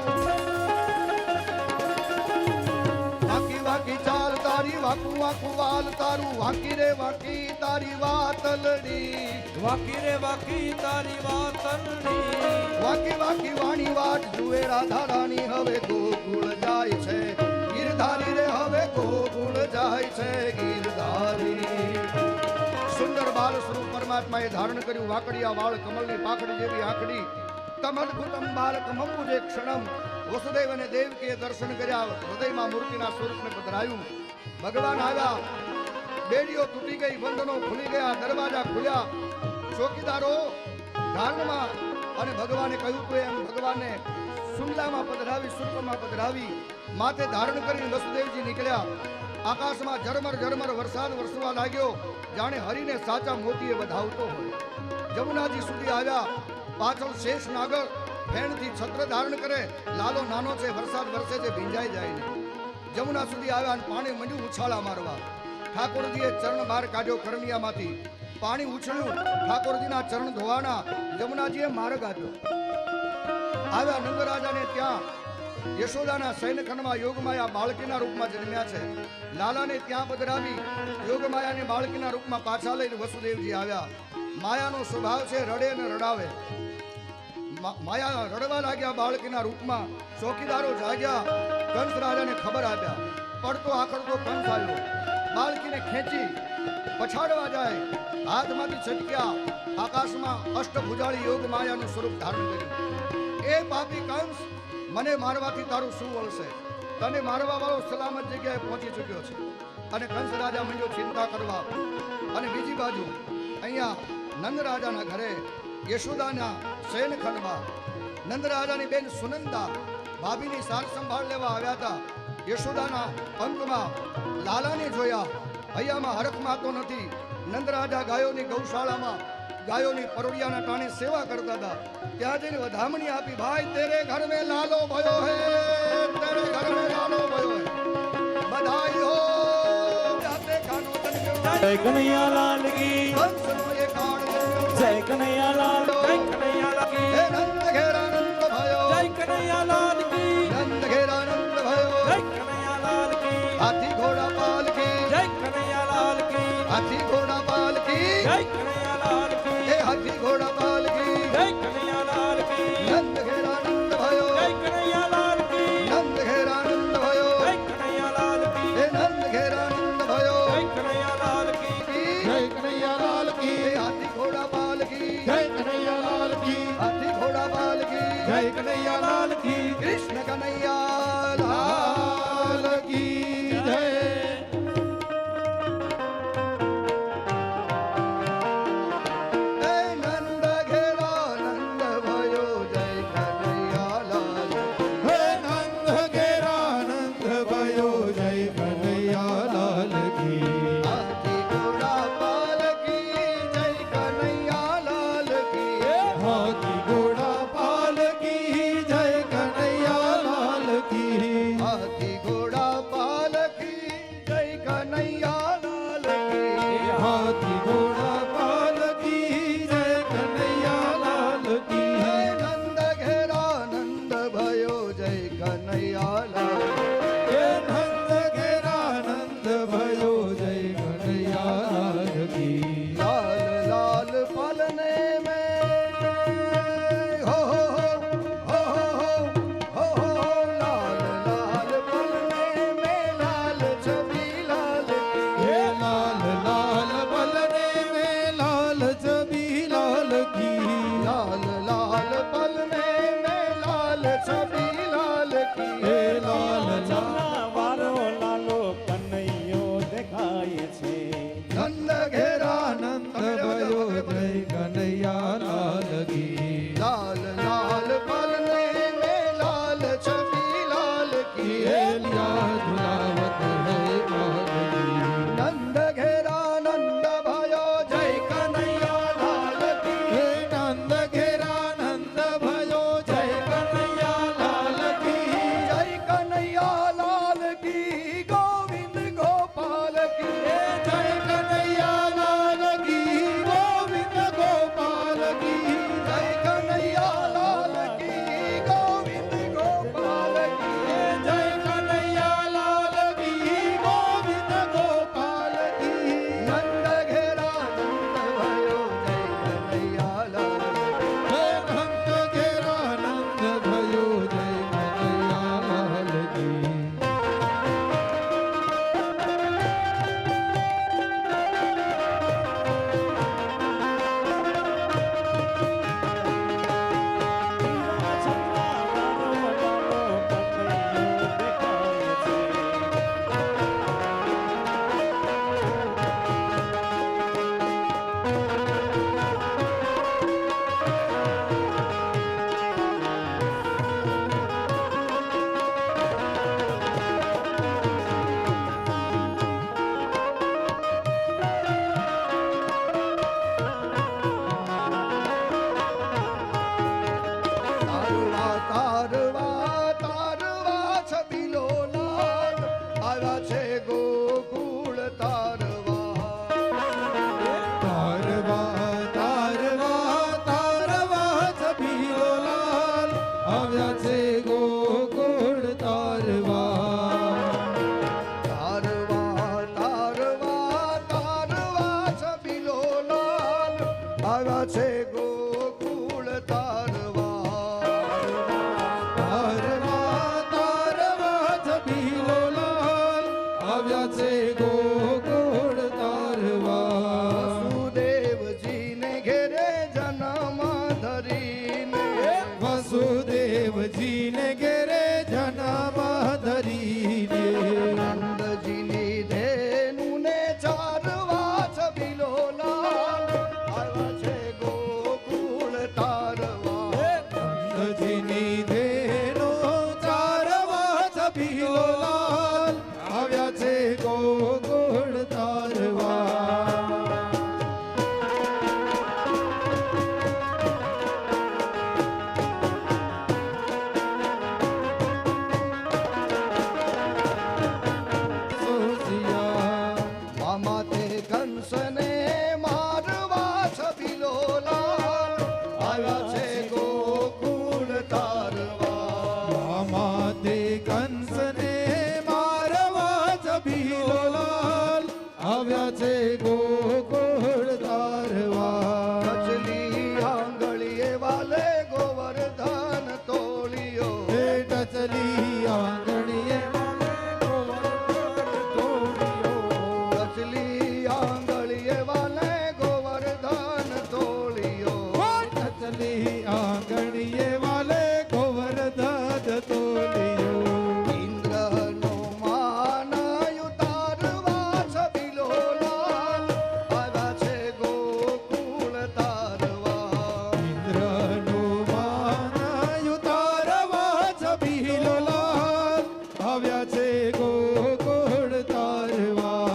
વાકી વાકી ચાલ તારી, વાકું વાકું વાલ તારું. વાકી રે વાકી તારી વાતલડી, વાકી રે વાકી તારી વાતલડી. વાકી વાકી વાણી વાટ જુએ રાધા રાણી. હવે ગોકુળ જાય છે ગિરધારી રે, હવે ગોકુળ જાય છે ગિરધારી. સુંદર બાલ સ્વરૂપ પરમાત્માએ ધારણ કર્યું. વાકડિયા વાળ, કમળની પાખડી જેવી આંખડી, કમલભૂતમ બાલકમંબુજે ક્ષણમ. વસુદેવ અને દેવકીએ દર્શન કર્યા. હૃદયમાં મૂર્તિના સ્વરૂપને પધરાયું. ભગવાન આવ્યા. બેડીઓ તૂટી ગઈ, બંધનો ખુલી ગયા, દરવાજા ખુલ્યા. ચોકીદારો ધારણમાં, અને ભગવાને કહ્યું તો એમ ભગવાનને સુંદલામાં પધરાવી, સુર્પમાં પધરાવી, માથે ધારણ કરીને વસુદેવજી નીકળ્યા. આકાશમાં ઝરમર ઝરમર વરસાદ વરસવા લાગ્યો, જાણે હરીને સાચા મોતીએ વધાવતો હોય. જમુનાજી સુધી આવ્યા. પાછળ શેષ નાગર ફેણથી છત્ર ધારણ કરે. લાલો નાનો છે, વરસાદ વરસે છે, ભીંજાઈ જાય નહીં. જમુના સુધી આવ્યા અને પાણી મંડ્યું ઉછાળા મારવા. ઠાકોરજીએ ચરણ બહાર કાઢ્યો કરણિયામાંથી. પાણી ઉછળ્યું, ઠાકોરજીના ચરણ ધોવાના. જમુનાજીએ માર્ગ આપ્યો. આવ્યા નંદરાજાને ત્યાં. યશોદાના શયનખંડમાં યોગમાયા બાળકીના રૂપમાં જન્મ્યા છે. લાલાને ત્યાં પધરાવી. યોગમાયાને બાળકીના રૂપમાં પાછા લઈને વસુદેવજી આવ્યા. માયાનો સ્વભાવ છે રડે અને રડાવે. માયા રડવા લાગ્યા બાળકીના રૂપમાં. ચોકીદારો જાગ્યા. કંસ રાજાને ખબર આપ્યા. પડતો આખડતો કંસ આવ્યો. બાળકીને ખેંચી પછાડવા જાય, હાથમાંથી છટક્યા. આકાશમાં અષ્ટભુજાળી યોગ માયાનું સ્વરૂપ ધારણ કર્યું. એ પાપી કંસ, મને મારવાથી તારું શું વળશે? તને મારવા વાળો સલામત જગ્યાએ પહોંચી ચૂક્યો છે. અને કંસ રાજા મંડ્યો ચિંતા કરવા. અને બીજી બાજુ અહીંયા નંદ રાજાના ઘરે યશોદાના શયનખંડમાં નંદ રાજાની બેન સુનંદા ભાભીની સાર સંભાળ લેવા આવ્યા હતા. યશોદાના અંકમાં લાલાને જોયા, હૈયામાં હરખમાં તો નથી. નંદરાજા ગાયોની ગૌશાળામાં ગાયોની પરોડિયાના ટાણે સેવા કરતા હતા. ત્યાં જઈને વધામણી આપી, ભાઈ તેરે ઘર મેં લાલો ભયો હે, તેરે ઘર મેં લાલો ભયો હે, બધાઈ હો જાતે ખાનો જન્મ્યો, જય કનૈયા લાલ કી, વંશનો એ કાળ જન્મ્યો, જય કનૈયા લાલ, જય કનૈયા લાલ કી, હે નંદ ઘેરા નંદ ભયો, જય કનૈયા લાલ કી, નંદ ઘેરા નંદ ભયો, જય કનૈયા લાલ કી, હાથી ઘોડા પાલકી, જય કનૈયા લાલ કી, હાથી ઘોડા પાલકી, જય કનૈયા લાલ કી, હે હાથી ઘોડા પાલકી, જય કનૈયા લાલ કી, નંદ ઘેરા નંદ ભયો, જય કનૈયા લાલ કી, નંદ ઘેરા નંદ ભયો, જય કનૈયા લાલ કી, હે નંદ ઘેરા નંદ ભયો, જય કનૈયા લાલ કી, જય કનૈયા લાલ કી, હે હાથી ઘોડા પાલકી, જય કનૈયા લાલ કી, હાથી ઘોડા પાલકી, જય કનૈયા લાલ કી, કૃષ્ણ કનૈયા લાલ કી જય. હે નંદ ઘેરા નંદ ભયો, જય કનૈયા લાલ, હે નંદ ઘેરા નંદ ભયો, જય કનૈયા લાલ કી, હાથી ઘોડા પાલકી, જય કનૈયા લાલ કી, હાથી ઘોડા પાલકી, જય કનૈયા લાલ કી, હાથી ઘોડા પાલકી, જય કનૈયા લાલ કી, હાથી ઘોડા પાલકી, જય કનૈયા લાલ કી, હે નંદ ઘેરા નંદ ભયો, જય કનૈયા લાલ, હે નંદ ઘેરા નંદ ભયો, જય કનૈયા લાલ કી, લાલ લાલ પલને में हो लाल लाल पलने में लाल छवि लाल હે લાલ લાલ બલને મે લાલ છબી લાલ કી, लाल लाल पलने में लाल छवि लाल की હે લાલ લાલ ચમના વારો લાલો કનૈયો દેખાય છે. नंद घेरा આનંદ ભયો, જય કનૈયા લાલ કી, लाल लाल पलने में लाल छवि लाल की હે લિયા ઝુલાવત હે માધવી, नंद घेरा नंद भयो जय कन्हैया लाल की હે નંદ ઘેરા નંદ ભયો, જય કનૈયા લાલ કી, जय कन्हैया लाल की गोविंद गोपाल की જય કનૈયા લાલ કી, ગોવિંદ ગોપાલ કી, जय कन्हैया लाल की गोविंद गोपाल की જય કનૈયા લાલ કી, ગોવિંદ ગોપાલ કી, नंद घेरा नंद भयो जय कन्हैया लाल હે નંદ ઘેરા નંદ ભયો, જય કનૈયા લાલ કી, ચમના વારો લાલો કનૈયો દેખાય છે. તારવા તારવા તારવા છબીલો લાલ આવ્યા છે ગોકુળ તારવા તારવા તારવા તારવા છબીલો લાલ આવ્યા છે ગોકુળ તારવા, તારવા તારવા તારવા છબીલો લાલ આવ્યા છે ગોકુળ તારવા તારવા તારવા છબીલો લાલ આવ્યા છે ગોકુળ તારવા, વસુદેવજીને ઘેરે જન્મ ધરીને વસુદેવજીને ઘેરે જન્મ ધરીને, નંદજીની ધેનુને ચારવા છબીલો લાલ આવ્યા છે ગોકુળ તારવા નંદજીની ધેનો ચારવા છબીલો લાલ આવ્યા છે ગોકુળ તારવા. ટચલી આંગળીએ વાલે ગોવર્ધન તોળિયો. હે ટચલી આંગણીએ વાલે ગોવર્ધન તોળિયો. ટચલી આંગળીએ વાલે ગોવર્ધન તોળિયો. ટચલી આંગણીએ વાલે ગોવર્ધન તોળિયો. ઇન્દ્રનો માન ઉતારવા છબીલો લાલ આવ્યા છે ગોકુળ તારવા. ઇન્દ્રનું માન ઉતારવા છબીલો લાલ આવ્યા છે ગોકુળ તારવા.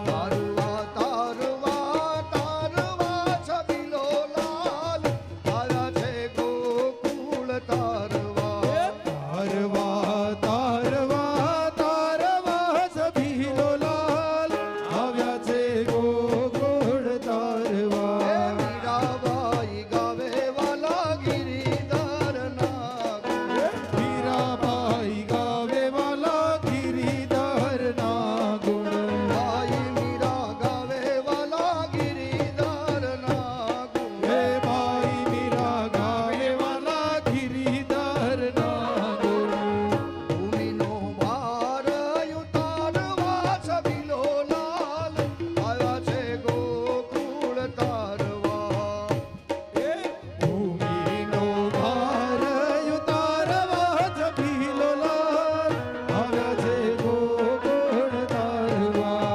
તારવા તારવા તારવા છબીલો લાલ આવ્યા છે ગોકુળ તારવા. તારવા તારવા તારવા છબીલો લાલ આવ્યા છે ગોકુળ તારવા. મીરાબાઈ ગાવે વાલા ગિરિધરના ગુણ. મીરાબાઈ ગાવે વાલા ગિરિધરના ગુણ. બાઈ મીરા ગાવે વાલા ગિરિધરના ગુણ. હે બાઈ મીરા ગાવે વાલા ગિરિધરના ગુણ. ભૂમિનો ભાર ઉતારવા છબીલો લાલ આવ્યા છે ગોકુળ તારવા. ભૂમિનો ભાર ઉતારવા છબીલો લાલ આવ્યા છે ગોકુળ તારવા.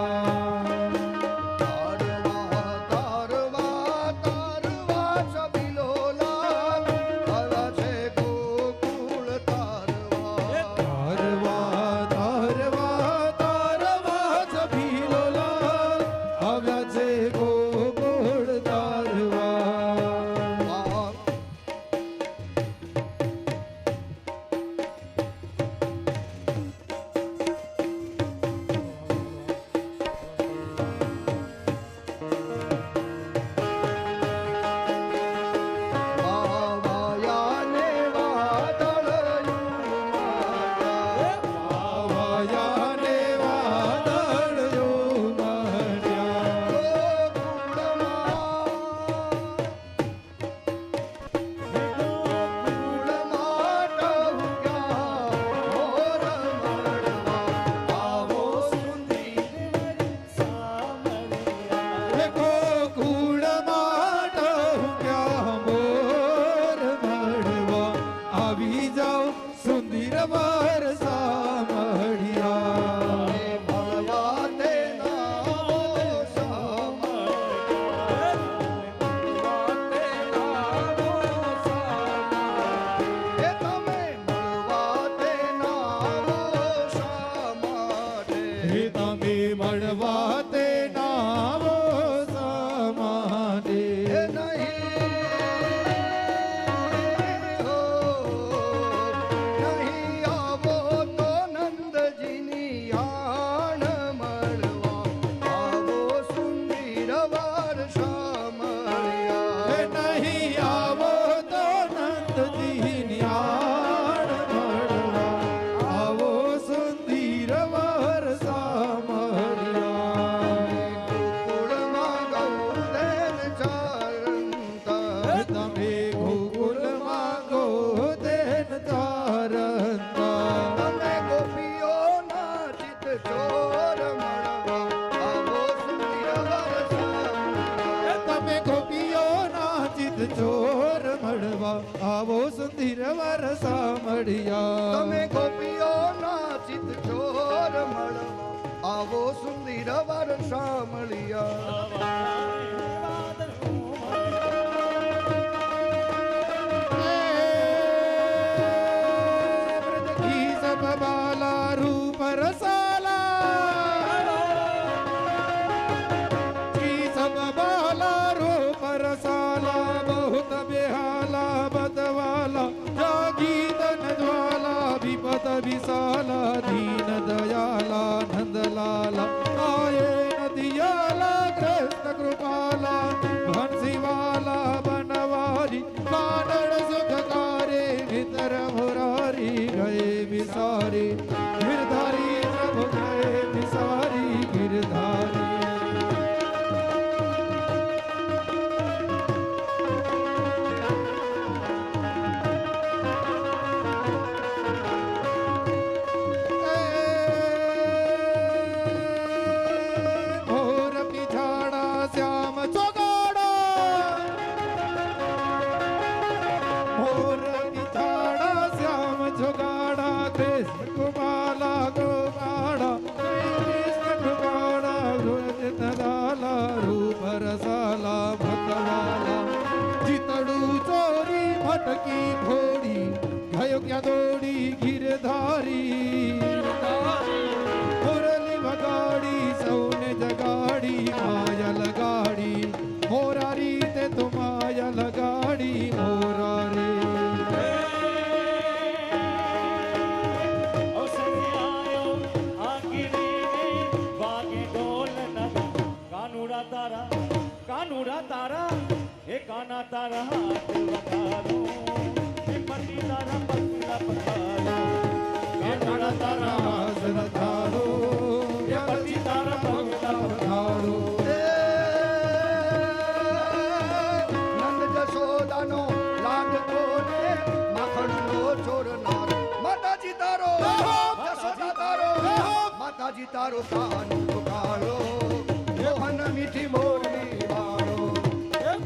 તારવા તારવા તારવા છબીલો લાલ આવ્યા છે ગોકુળ તારવા. તારવા તારવા તારવા છબીલો લાલ આવ્યા છે ગોકુળ તારવા. વાવાયાને વાદળયું માર્યા. વાવાયાને વાદળયો માર્યા. ગોકુળમાં ટહુક્યા મોર મળવા. આવી જાઓ સુંદર વરસા મળ્યા. હે તમે મળવા તે નાવો સમાડે. હે નહીં આવો તો નંદજીની આણ મળવા. આવો સુંદર વરસા મળ્યા. તમે ગોકુળમાં ગોદેન તારંતા. તમે ગોપીઓના ચિત્ત ચોર મળવા આવો સુંદર વરસા. તમે ગોપીઓના ચિત ચોર મળવા. આવો સુંદર વરસા મળ્યા. તમે ગોપીઓના ચિત્ત ચોર મળવા આવો સુંદર વરસા મળ્યા. કી સબ બાલા રૂપ રસાલા. કી સબ બાલા રૂપ રસાલા. બહુત બેહાલા બતવાલા. જાગી તન જ્વાલા વિપત વિશાલા. દીન દયાલા નંદલાલા. આયે નદિયાલા કૃષ્ણ કૃપા કાના તારા એ કાના તારા હાથ વગાડો એ પતિ તારા પગલા પખાડો એ કાના તારા હાથ વધારો એ પતિ તારા પગલા પખાડો નંદ જશોદાનો લાડકો ને માખણનો ચોરનાર માતાજી તારો જશોદા તારો માતાજી તારો કાનો કાળો મોહન મીઠી બોલી વાળો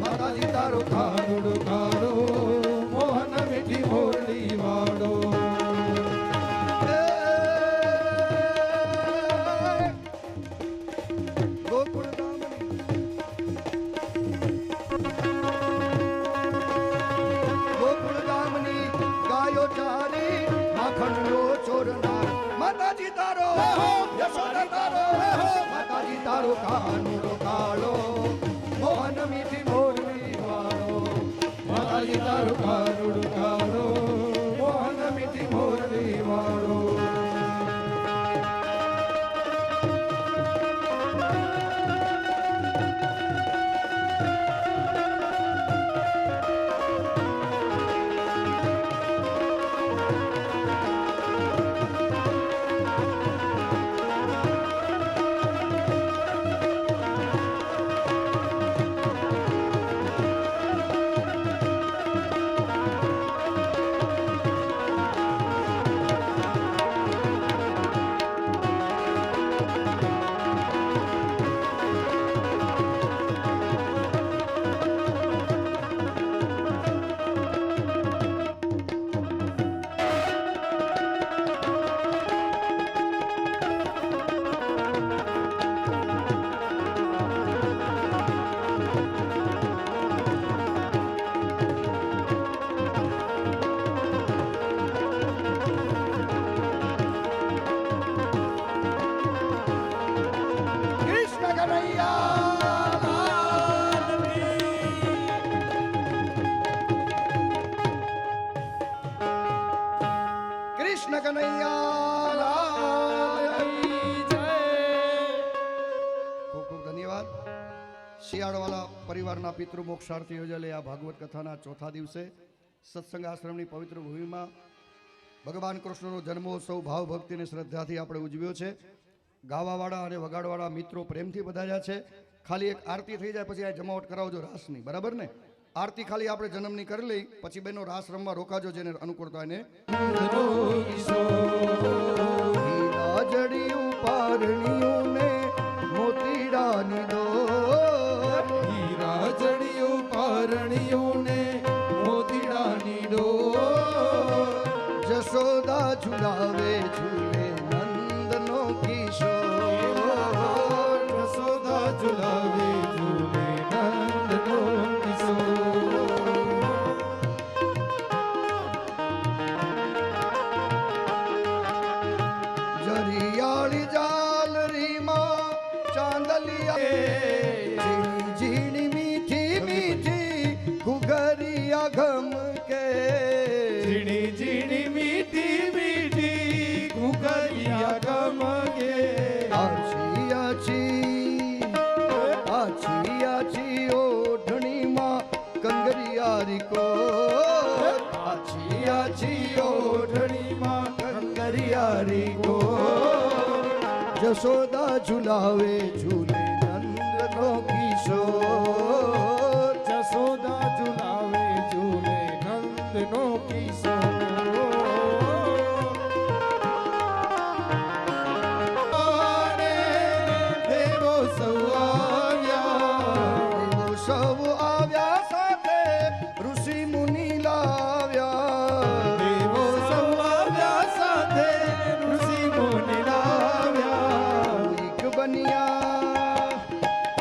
માતાજી તારો કાનુડો કાળો મોહન મીઠી મોરલી વાળો ગોકુળ ગામની ગાયો ચારી માખણનો ચોરનાર માતાજી તારો યશોદા તારો માતાજી તારો કાનુડો કાળો મોહન મીઠી મોરલી વાળો માતાજી તારું કાનુડો કાળો મોહન મીઠી મોરલી વાળો કૃષ્ણ કનૈયા કૃષ્ણ કનૈયા ખૂબ ખૂબ ધન્યવાદ. શિયાળવાલા પરિવારના પિતૃ મોક્ષાર્થી યોજેલી આ ભાગવત કથાના ચોથા દિવસે સત્સંગ આશ્રમની પવિત્ર ભૂમિમાં ભગવાન કૃષ્ણનો જન્મોત્સવ ભાવ ભક્તિની શ્રદ્ધાથી આપણે ઉજવ્યો છે. ગાવાવાળા અને વગાડવાળા મિત્રો પ્રેમથી બધાયા છે. ખાલી એક આરતી થઈ જાય પછી આ જમાવટ કરાવજો રાસની, બરાબર ને? આરતી ખાલી આપણે જન્મની કરી લઈ પછી બેનો રાસ રમવા રોકાજો જેને અનુકૂળતા એને. જડિયું પારણિયું ને મોતીડાની દોર હીરા જડિયું પારણિયું ને મોતીડાની ડોર જશોદા ઝુલાવે ઝૂલે નંદનો કિશોર જશોદા ઝુલાવે ઝૂલે નંદનો કિશોર જરિયાળી જાલરીમાં ચાંદલિયા ઝીણી મીઠી મીઠી ઘુઘરિયા ઘમ કે ઝીણી ઝીણી મીઠી મીઠી ઘુઘરિયા ગમગે આછી આછી ઓઢણીમાં કંગરિયારી કો આછી આછી ઓઢણીમાં કંગરિયારી કો જશોદા ઝુલાવે ઝૂલે નંદનો કિશોર જશોદા ઝુલાવે ઝૂલે નંદનો કિશોર દેવો સૌ આવ્યા દેવો સૌ આવ્યા સાથે ઋષિ મુનિ લાવ્યા દેવો સૌ આવ્યા સાથે ઋષિ મુનિ લાવ્યા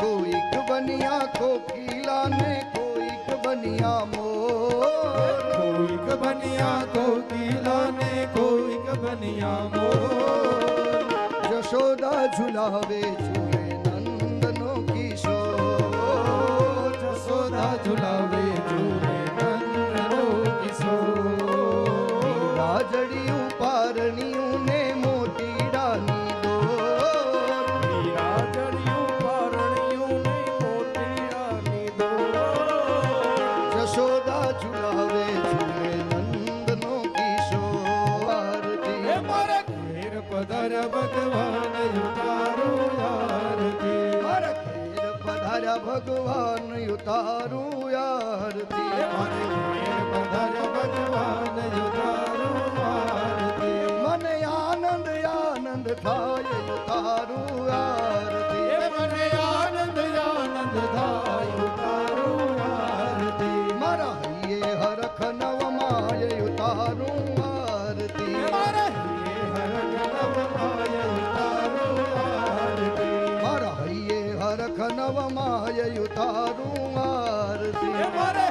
કોઈક બન્યા કોકિલા ને કોઈક બન્યા મોર કોઈક બન્યા કોકિલા ને કોઈક બન્યા મોર જશોદા ઝુલાવે ઝૂલે નંદનો કિશોર જશોદા ઝુલાવે ઝૂલે નંદનો કિશોર રાજડિયું પારણિયું ને મોતીડાની દોર હીરા જડિયું પારણિયું ને મોતીડાની દોર ઉતારું આરતી મારા ઘેર પધાર્યા ભગવાન ઉતારું આરતી મારે ઘેર પધાર્યા ભગવાન ઉતારું આરતી મને આનંદ આનંદ થાય ઉતારું આરતી મને આનંદ આનંદ થાય ઉતારું આરતી મારા હૈયે હરખ નવ માય ઉતારું આરતી મારે હરખ નવ માય ઉતારું આરતી મારા હૈયે હરખ નવ માય ઉતારું આરતી મારે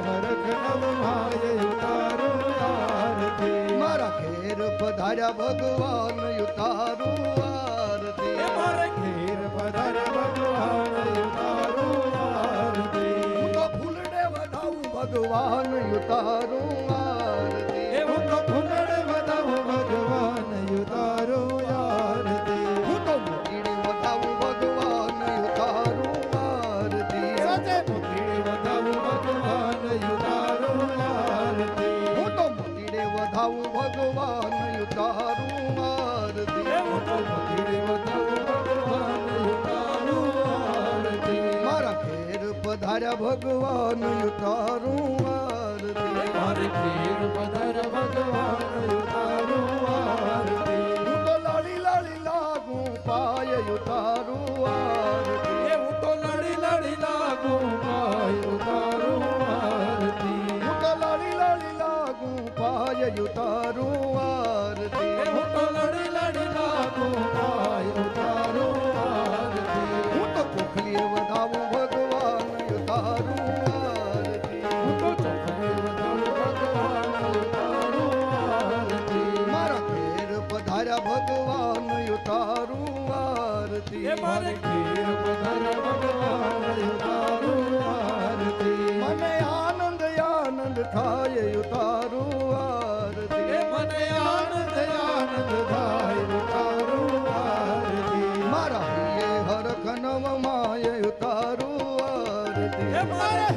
હરખ નવ માય ઉતારું આરતી મારા ઘેર પધાર્યા ભગવાન ઉતારું આરતી મારે ઘેર પધાર્યા ભગવાન ઉતારું આરતી હું તો ફૂલડે વધાવું ભગવાન ઉતારું આરતી હું તો ફૂલડે વધાવું ભગવાન ઉતારું આરતી હું તો મોતીડે વધાવું ભગવાન ઉતારું આરતી સાચે મોતીડે વધાવું ભગવાન ઉતારું આરતી હું તો મોતીડે વધાવું ભગવાન ઉતારું આરતી હું તો મોતીડે વધાવું ભગવાન ઉતારું આરતી મારા ઘેર પધાર્યા ભગવાન ઉતારું આરતી મારે ઘેર પધાર્યા ભગવાન ઉતારું આરતી હું તો લાડી લાડી લાગુ પાય ઉતારું આરતી હું તો લડી લડી લાગુ પાય ઉતારું આરતી હું તો લાડી લાડી લાગુ પાય ઉતારું આરતી હું તો લડી લડી લાગુ પાય ઉતારું આરતી હું તો કોખલીએ વધાવું ભગવાન ઉતારું આરતી હું તો ચોખડી વધારું ભગવાન ઉતારું આરતી મારા ઘેર પધાર્યા ભગવાન ઉતારું આરતી મારે ઘેર પધાર્યા ભગવાન ઉતારું આરતી મને આનંદ આનંદ થાય ઉતારું આરતી મને આનંદ આનંદ થાય ઉતારું આરતી મારા હૈયે હરખ નવ માય ઉતારું આરતી મારે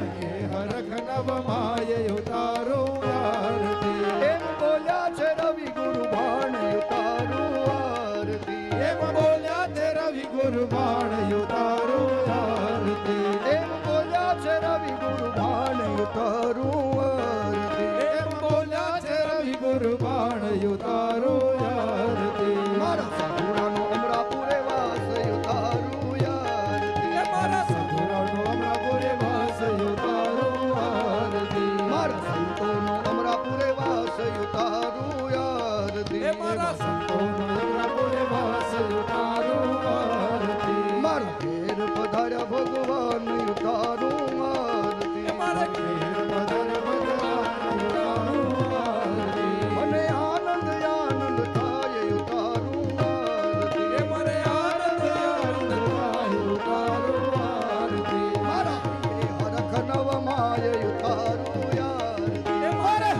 હરખ નવ માય ઉતારું આરતી એમ બોલ્યા છે રવિ ગુરુ ભાણ ઉતારું આરતી એમ બોલ્યા તે રવિ ગુરબાણ ઉતારું આરતી એમ બોલ્યા છે રવિ ગુરુ ભાણ ઉતારું આરતી એમ બોલ્યા છે રવિ ગુરબાણ ઉતારું આરતી મારા સાધુરાનો અમરાપુરે વાસ ઉતારું આરતી મારા સધુરાનો અમરાપુરે વાસ ઉતારું આરતી મારા સંતોનો અમરાપુરે વાસ ઉતારું આરતી મારા સંતોનો અમરાપુરે વાસ ઉતારું આરતી મારા ઘેર પધાર્યા ભગવાન ઉતારું આરતી મારા ઘેર પધાર્યા ભગવાન ઉતારું આરતી મને આનંદ આનંદ થાય ઉતારું આરતી મને આનંદ આનંદ થાય ઉતારું આરતી મારા હૈયે હરખ નવ માય ઉતારું આરતી મારે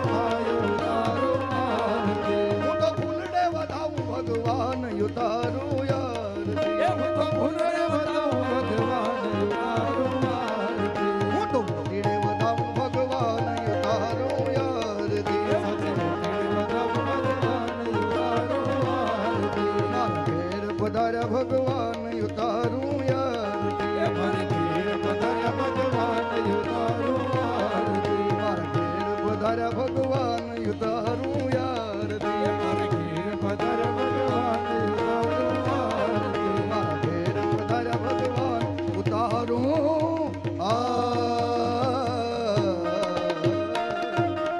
થાય ઉતારું આરતી હું તો ફૂલડે વધાવું ભગવાન ઉતારું આરતી હું તો ફૂલડે વધાવું ભગવાન ઉતારું આરતી હું તો મોતીડે વધાવું ભગવાન ઉતારું આરતી સાચે મોતીડે વધાવું ભગવાન ઉતારું આરતી મારા ઘેર પધાર્યા ભગવાન ઉતારું આરતી મારે ઘેર પધાર્યા ભગવાન ઉતારું આરતી મારા ઘેર પધાર્યા ભગવાન ઉતારું આરતી મારે ઘેર પધાર્યા ભગવાન ઉતારું આરતી મારા ઘેર પધાર્યા ભગવાન ઉતારું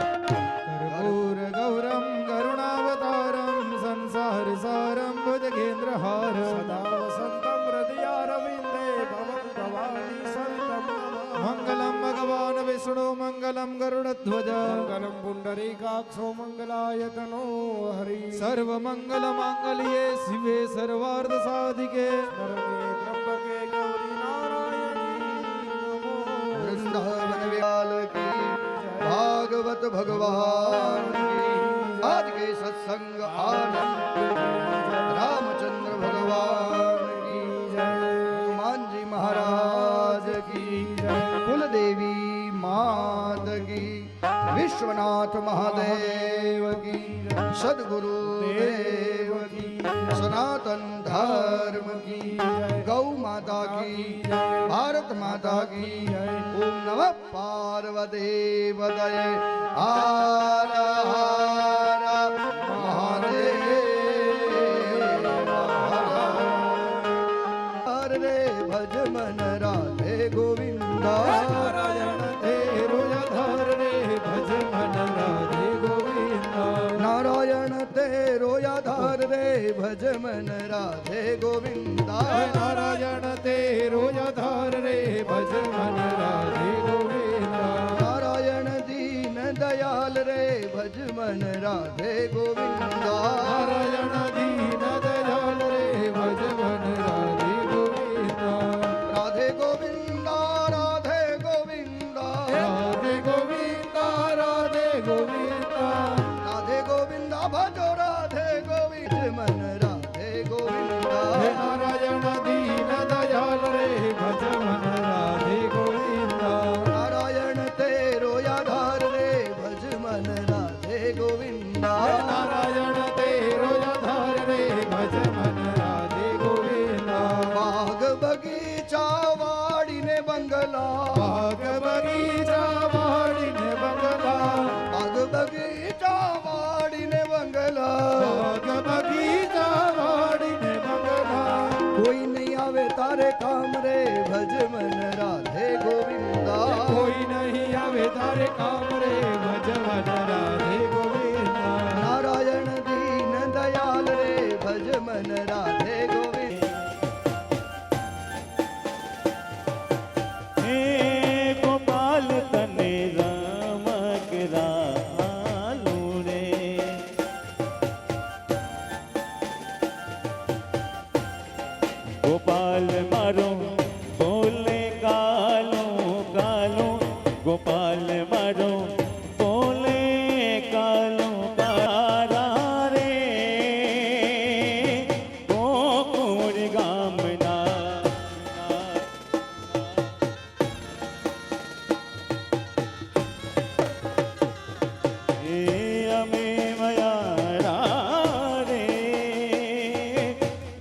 कर्पूर गौरम करुणावतारम संसार सारम भुजगेन्द्रहार સદા વસંતમ હૃદયારવિંદે ભવં ભવાની સંતમ मंगलम भगवान विष्णु मंगलम गरुड़ध्वज મંગલમ પુંડરીકાક્ષો મંગલાયતનો હરિ सर्व मंगल मांगल्ये शिवे सर्वार्थ साधिके શરણે ત્રંબકે ગૌરી નારાયણી નમો વૃંદાવન વ્યાલ की भागवत भगवान की आज के सत्संग आनंद रामचंद्र भगवान की हनुमान जी महाराज की कुलदेवी मात की विश्वनाथ महादेव की सदगुरु देव की सनातन धर्म की गौ माता की भारत माता की ओम नमः पार्वती पतये हर हर महादेव हर रे भज मन राधे गोविंदा नारायण तेरो आधार रे भज मन राधे गोविंदा नारायण तेरो आधार रे भज मन राधे गोविंदा नारायण तेरो आधार रे भज मन राधे गोविंदा नारायण दीन दयाल रे भज मन राधे गोविंदा नारायण दीन दयाल रे भज मन राधे गोविंदा राधे गोविंदा राधे गोविंदा राधे गोविंदा राधे गोविंदा राधे गोविंदा भजो राधे गोविंद मन राधे गोविंदा हे नारायण दीन दयाल रे भज मन राधे गोविंदा नारायण तेरो आधार रे भज मन राधे गोविंदा हे नारायण तेरो आधार रे भज मन राधे गोविंदा बाग बगीचा वाड़ीने बंगला बाग बगीचा वाड़ीने बंगला बाग बगीचा वाड़ीने बंगला बाग बगीचा वाड़ीने बंगला कोई नहीं आवे तारे काम रे भज मन राधे गोविंदा कोई नहीं आवे तारे काम रे भज मन राधे गोविंदा नारायण दीन दयाल रे भज मन राधे गोविंद हे गोपाल तने रमक रालू रे गोपाल मारो बोले कालो कालो गोपाल मारो बोले कालो कारा रे गोकुळ गामना हे अमे मयारा रे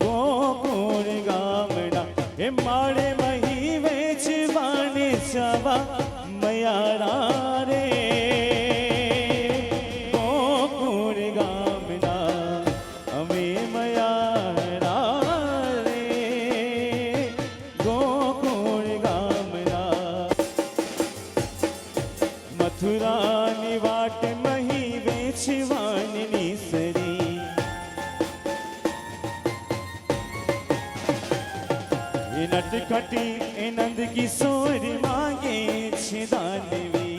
गोकुळ गामना हे माळे मही वेचवाने सवा मयारा रे गोकुळ गामना अमे मयारा रे गोकुळ गामना मथुरानी वाट मही वेचवानी सरी એ નટખટી એ નંદ કિશોર માગે છે દાનવી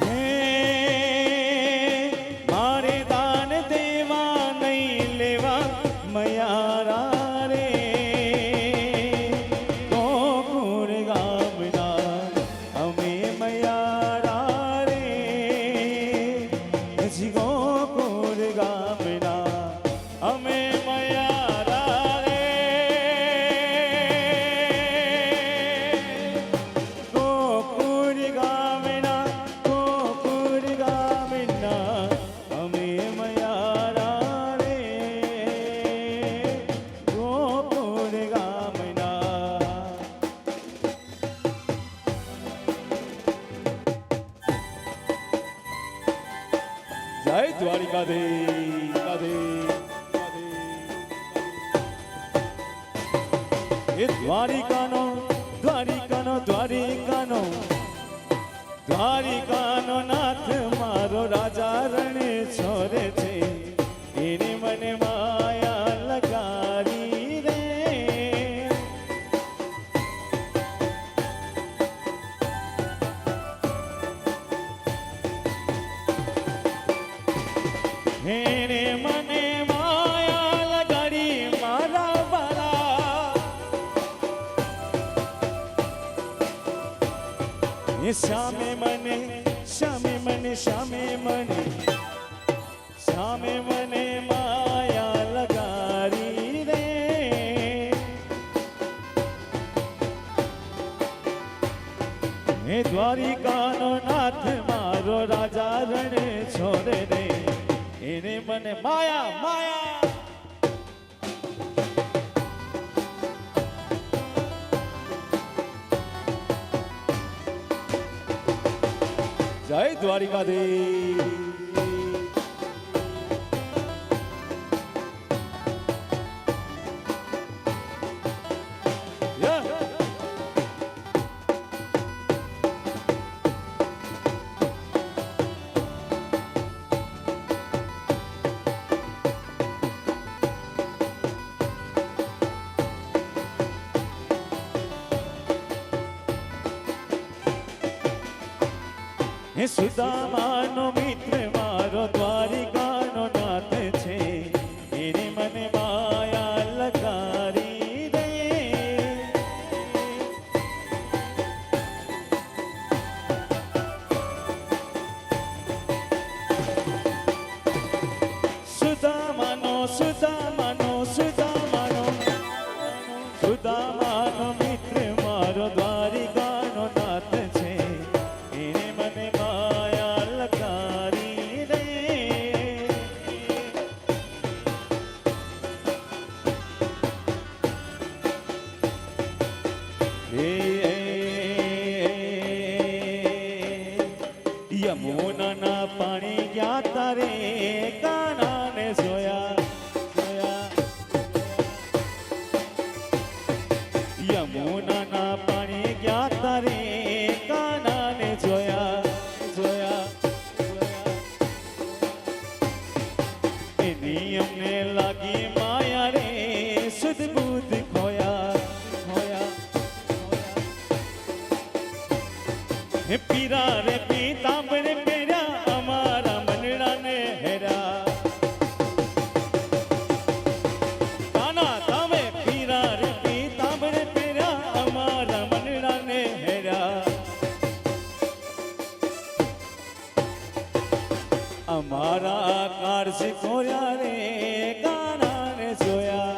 હે મારે દાન દેવા નહીં લેવા મયારા રે ગોકુળ ગામના અમે મયારા રે હજી ગોકુળ ગામના અમે મયારા રે ગોકુળ ગામના અમે મયારા રે ગોકુળ ગામના જય દ્વારિકાધીશ એ દ્વારિકાનો દ્વારિકાનો દ્વારિકાનો દ્વારિકાનો નાથ મારો રાજા રણે છોરે છે એને મને માયા લગાડી રે એને મને માયા લગાડી મારા વાલા એ શ્યામે મને શ્યામે મને શ્યામે મને શ્યામે મને માયા લગાડી રે હે દ્વારિકાનો નાથ મારો રાજા રણે છોડે રે એને મને માયા માયા જય દ્વારિકાધીશ હે સુદામાનો મિત્ર મારો દ્વારિકાનો નાથ છે એને મને માયા લગારી દે સુદામાનો સુદામાનો સુદામાનો સુદામાનો મિત્ર મારો દ્વારિકાનો નાથ છે એને મને માયા લગારી દે યમુનાના પાણી ગયા તારે કાનાને જોયા યમુનાના પાણી ગયા તારે કાનાને જોયા એની અમને લાગી માયા રે સુધ બુદ્ધ ખોયા હે પીરા રે પીતાંબર પહેર્યા અમારા મનડાને હેરા કાના તમે પીરા રે પીતાંબર પહેર્યા અમારા મનડાને હેરા અમારા કારજ ખોયા રે કાનાને જોયા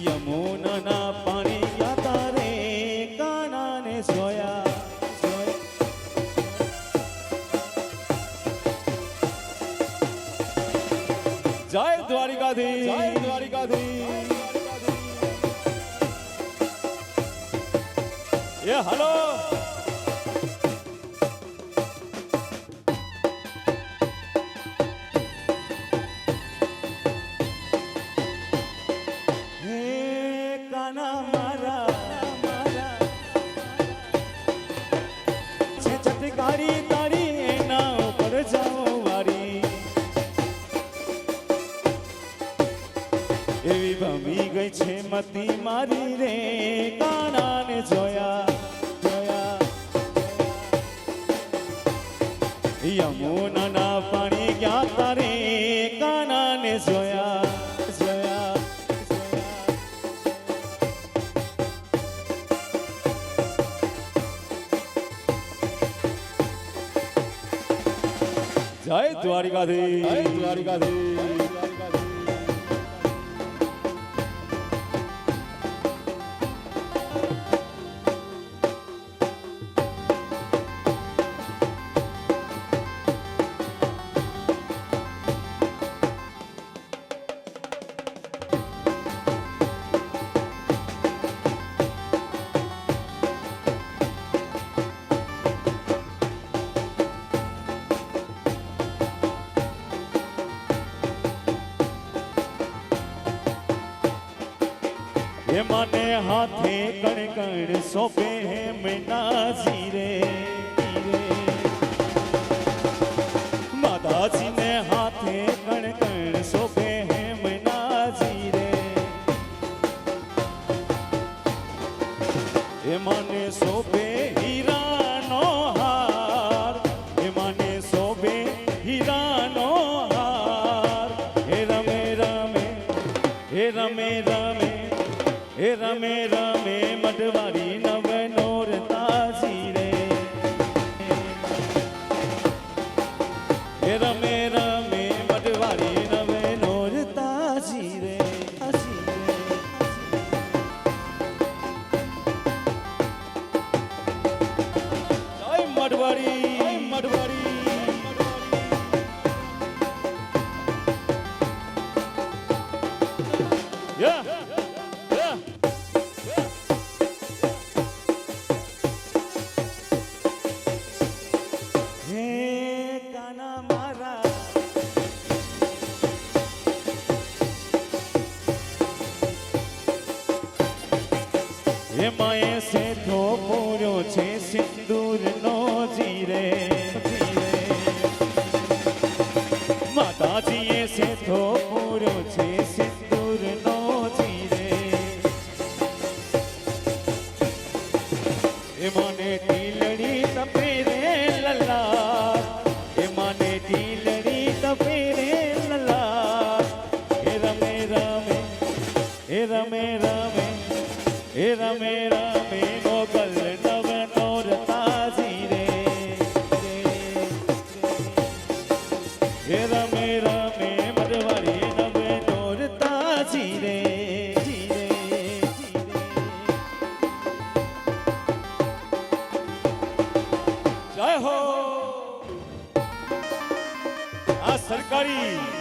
યમુનાના પાણી ગયા રે કાનાને જોયા જય દ્વારિકાધીશ જય દ્વારિકાધીશ એ હાલો હે કાના મારા છે ચટકારી તારી એના ઉપર જાઓ વારી એવી ભમી ગઈ છે મતી મારી રે કાનાને જોયા યમુનાના પાણી ગયા તારે કાનાને જોયા જય દ્વારિકાધીશ જય દ્વારિકાધીશ એ મને હાથે કણ કણ સોંપે હે મનાજી રે માતાજીને હાથે કણ કણ સોંપે હે મનાજી રે એ મને સોંપે હીરાનો હાર એ મને સોંપે હીરાનો હાર હે રમે રમે હે રમે રમે હે રમે રમે મઢવારી નવ નોરતાજી રે સિંદૂરનો જીરે માતાજીએ સેઠો પૂર્યો છે સિંદૂરનો જીરે એ મને ટીલડી તપે રે લલા એ મને ટીલડી તપે રે લલા એ રમે રમે એ રમે રમે એ રમે રમે મોગલ નવ નોરતાજી રે એ રમે રમે મરવાડી નવ નોરતાજી રે જય હો આ સરકારી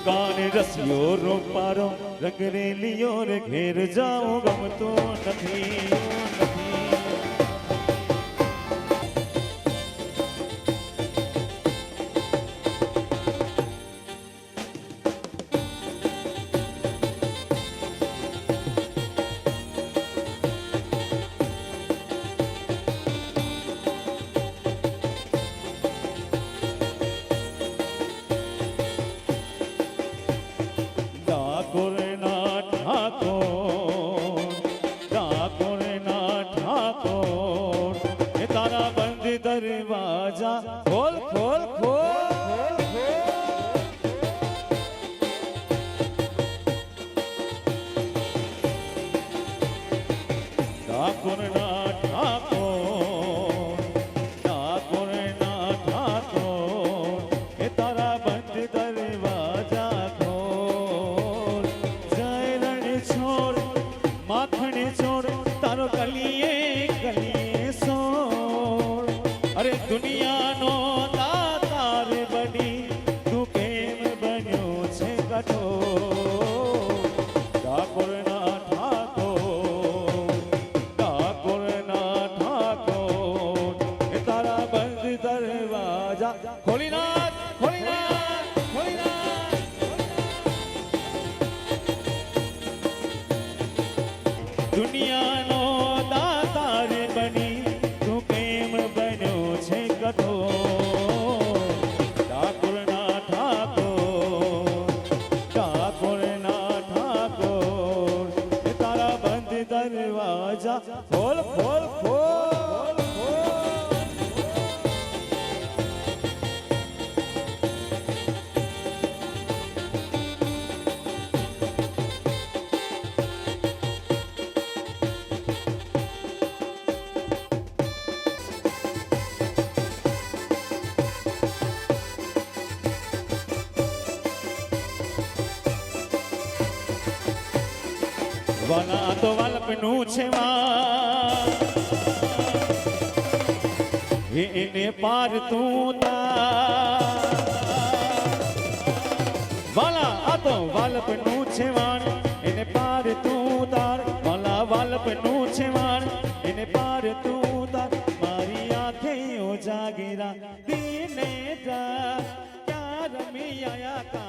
કાન રસિયો રોપારો રંગરેલીઓ રે ઘેર જાઓ ગમતો નથી દરવાજા ખોલ ખોલ ખોલ ઠાકોર ના ઠાકોર ઠાકોર ના ઠાકોર એ તારા બંધ દરવાજા ખોલ જય રણ છોડ માખણ છોડ તારો ગલીએ ગલીએ સોળ અરે દુનિયાનો દાતાર બની તું કેમ બન્યો છે કઠોર ઠાકોર ના ઠાકોર ઠાકોર ના ઠાકોર એ તારા બંધ દરવાજા ખોલી નાખ ખોલી નાખ ખોલી નાખ દુનિયાનો દાતાર બની તું કેમ બન્યો છે કઠોર ઠાકોર ના ઠાકોર ઠાકોર ના ઠાકોર એ તારા બંધ દરવાજા ખોલ ખોલ ખોલ વાલા તો વાલપનું છે એને પાર તું વાલા આ તો વાલપનું છે એને પાર તું તાર વાલા વાલપનું છે એને પાર તું તાર મારી આંખે જાગેરા દિને ક્યાં રમી આયા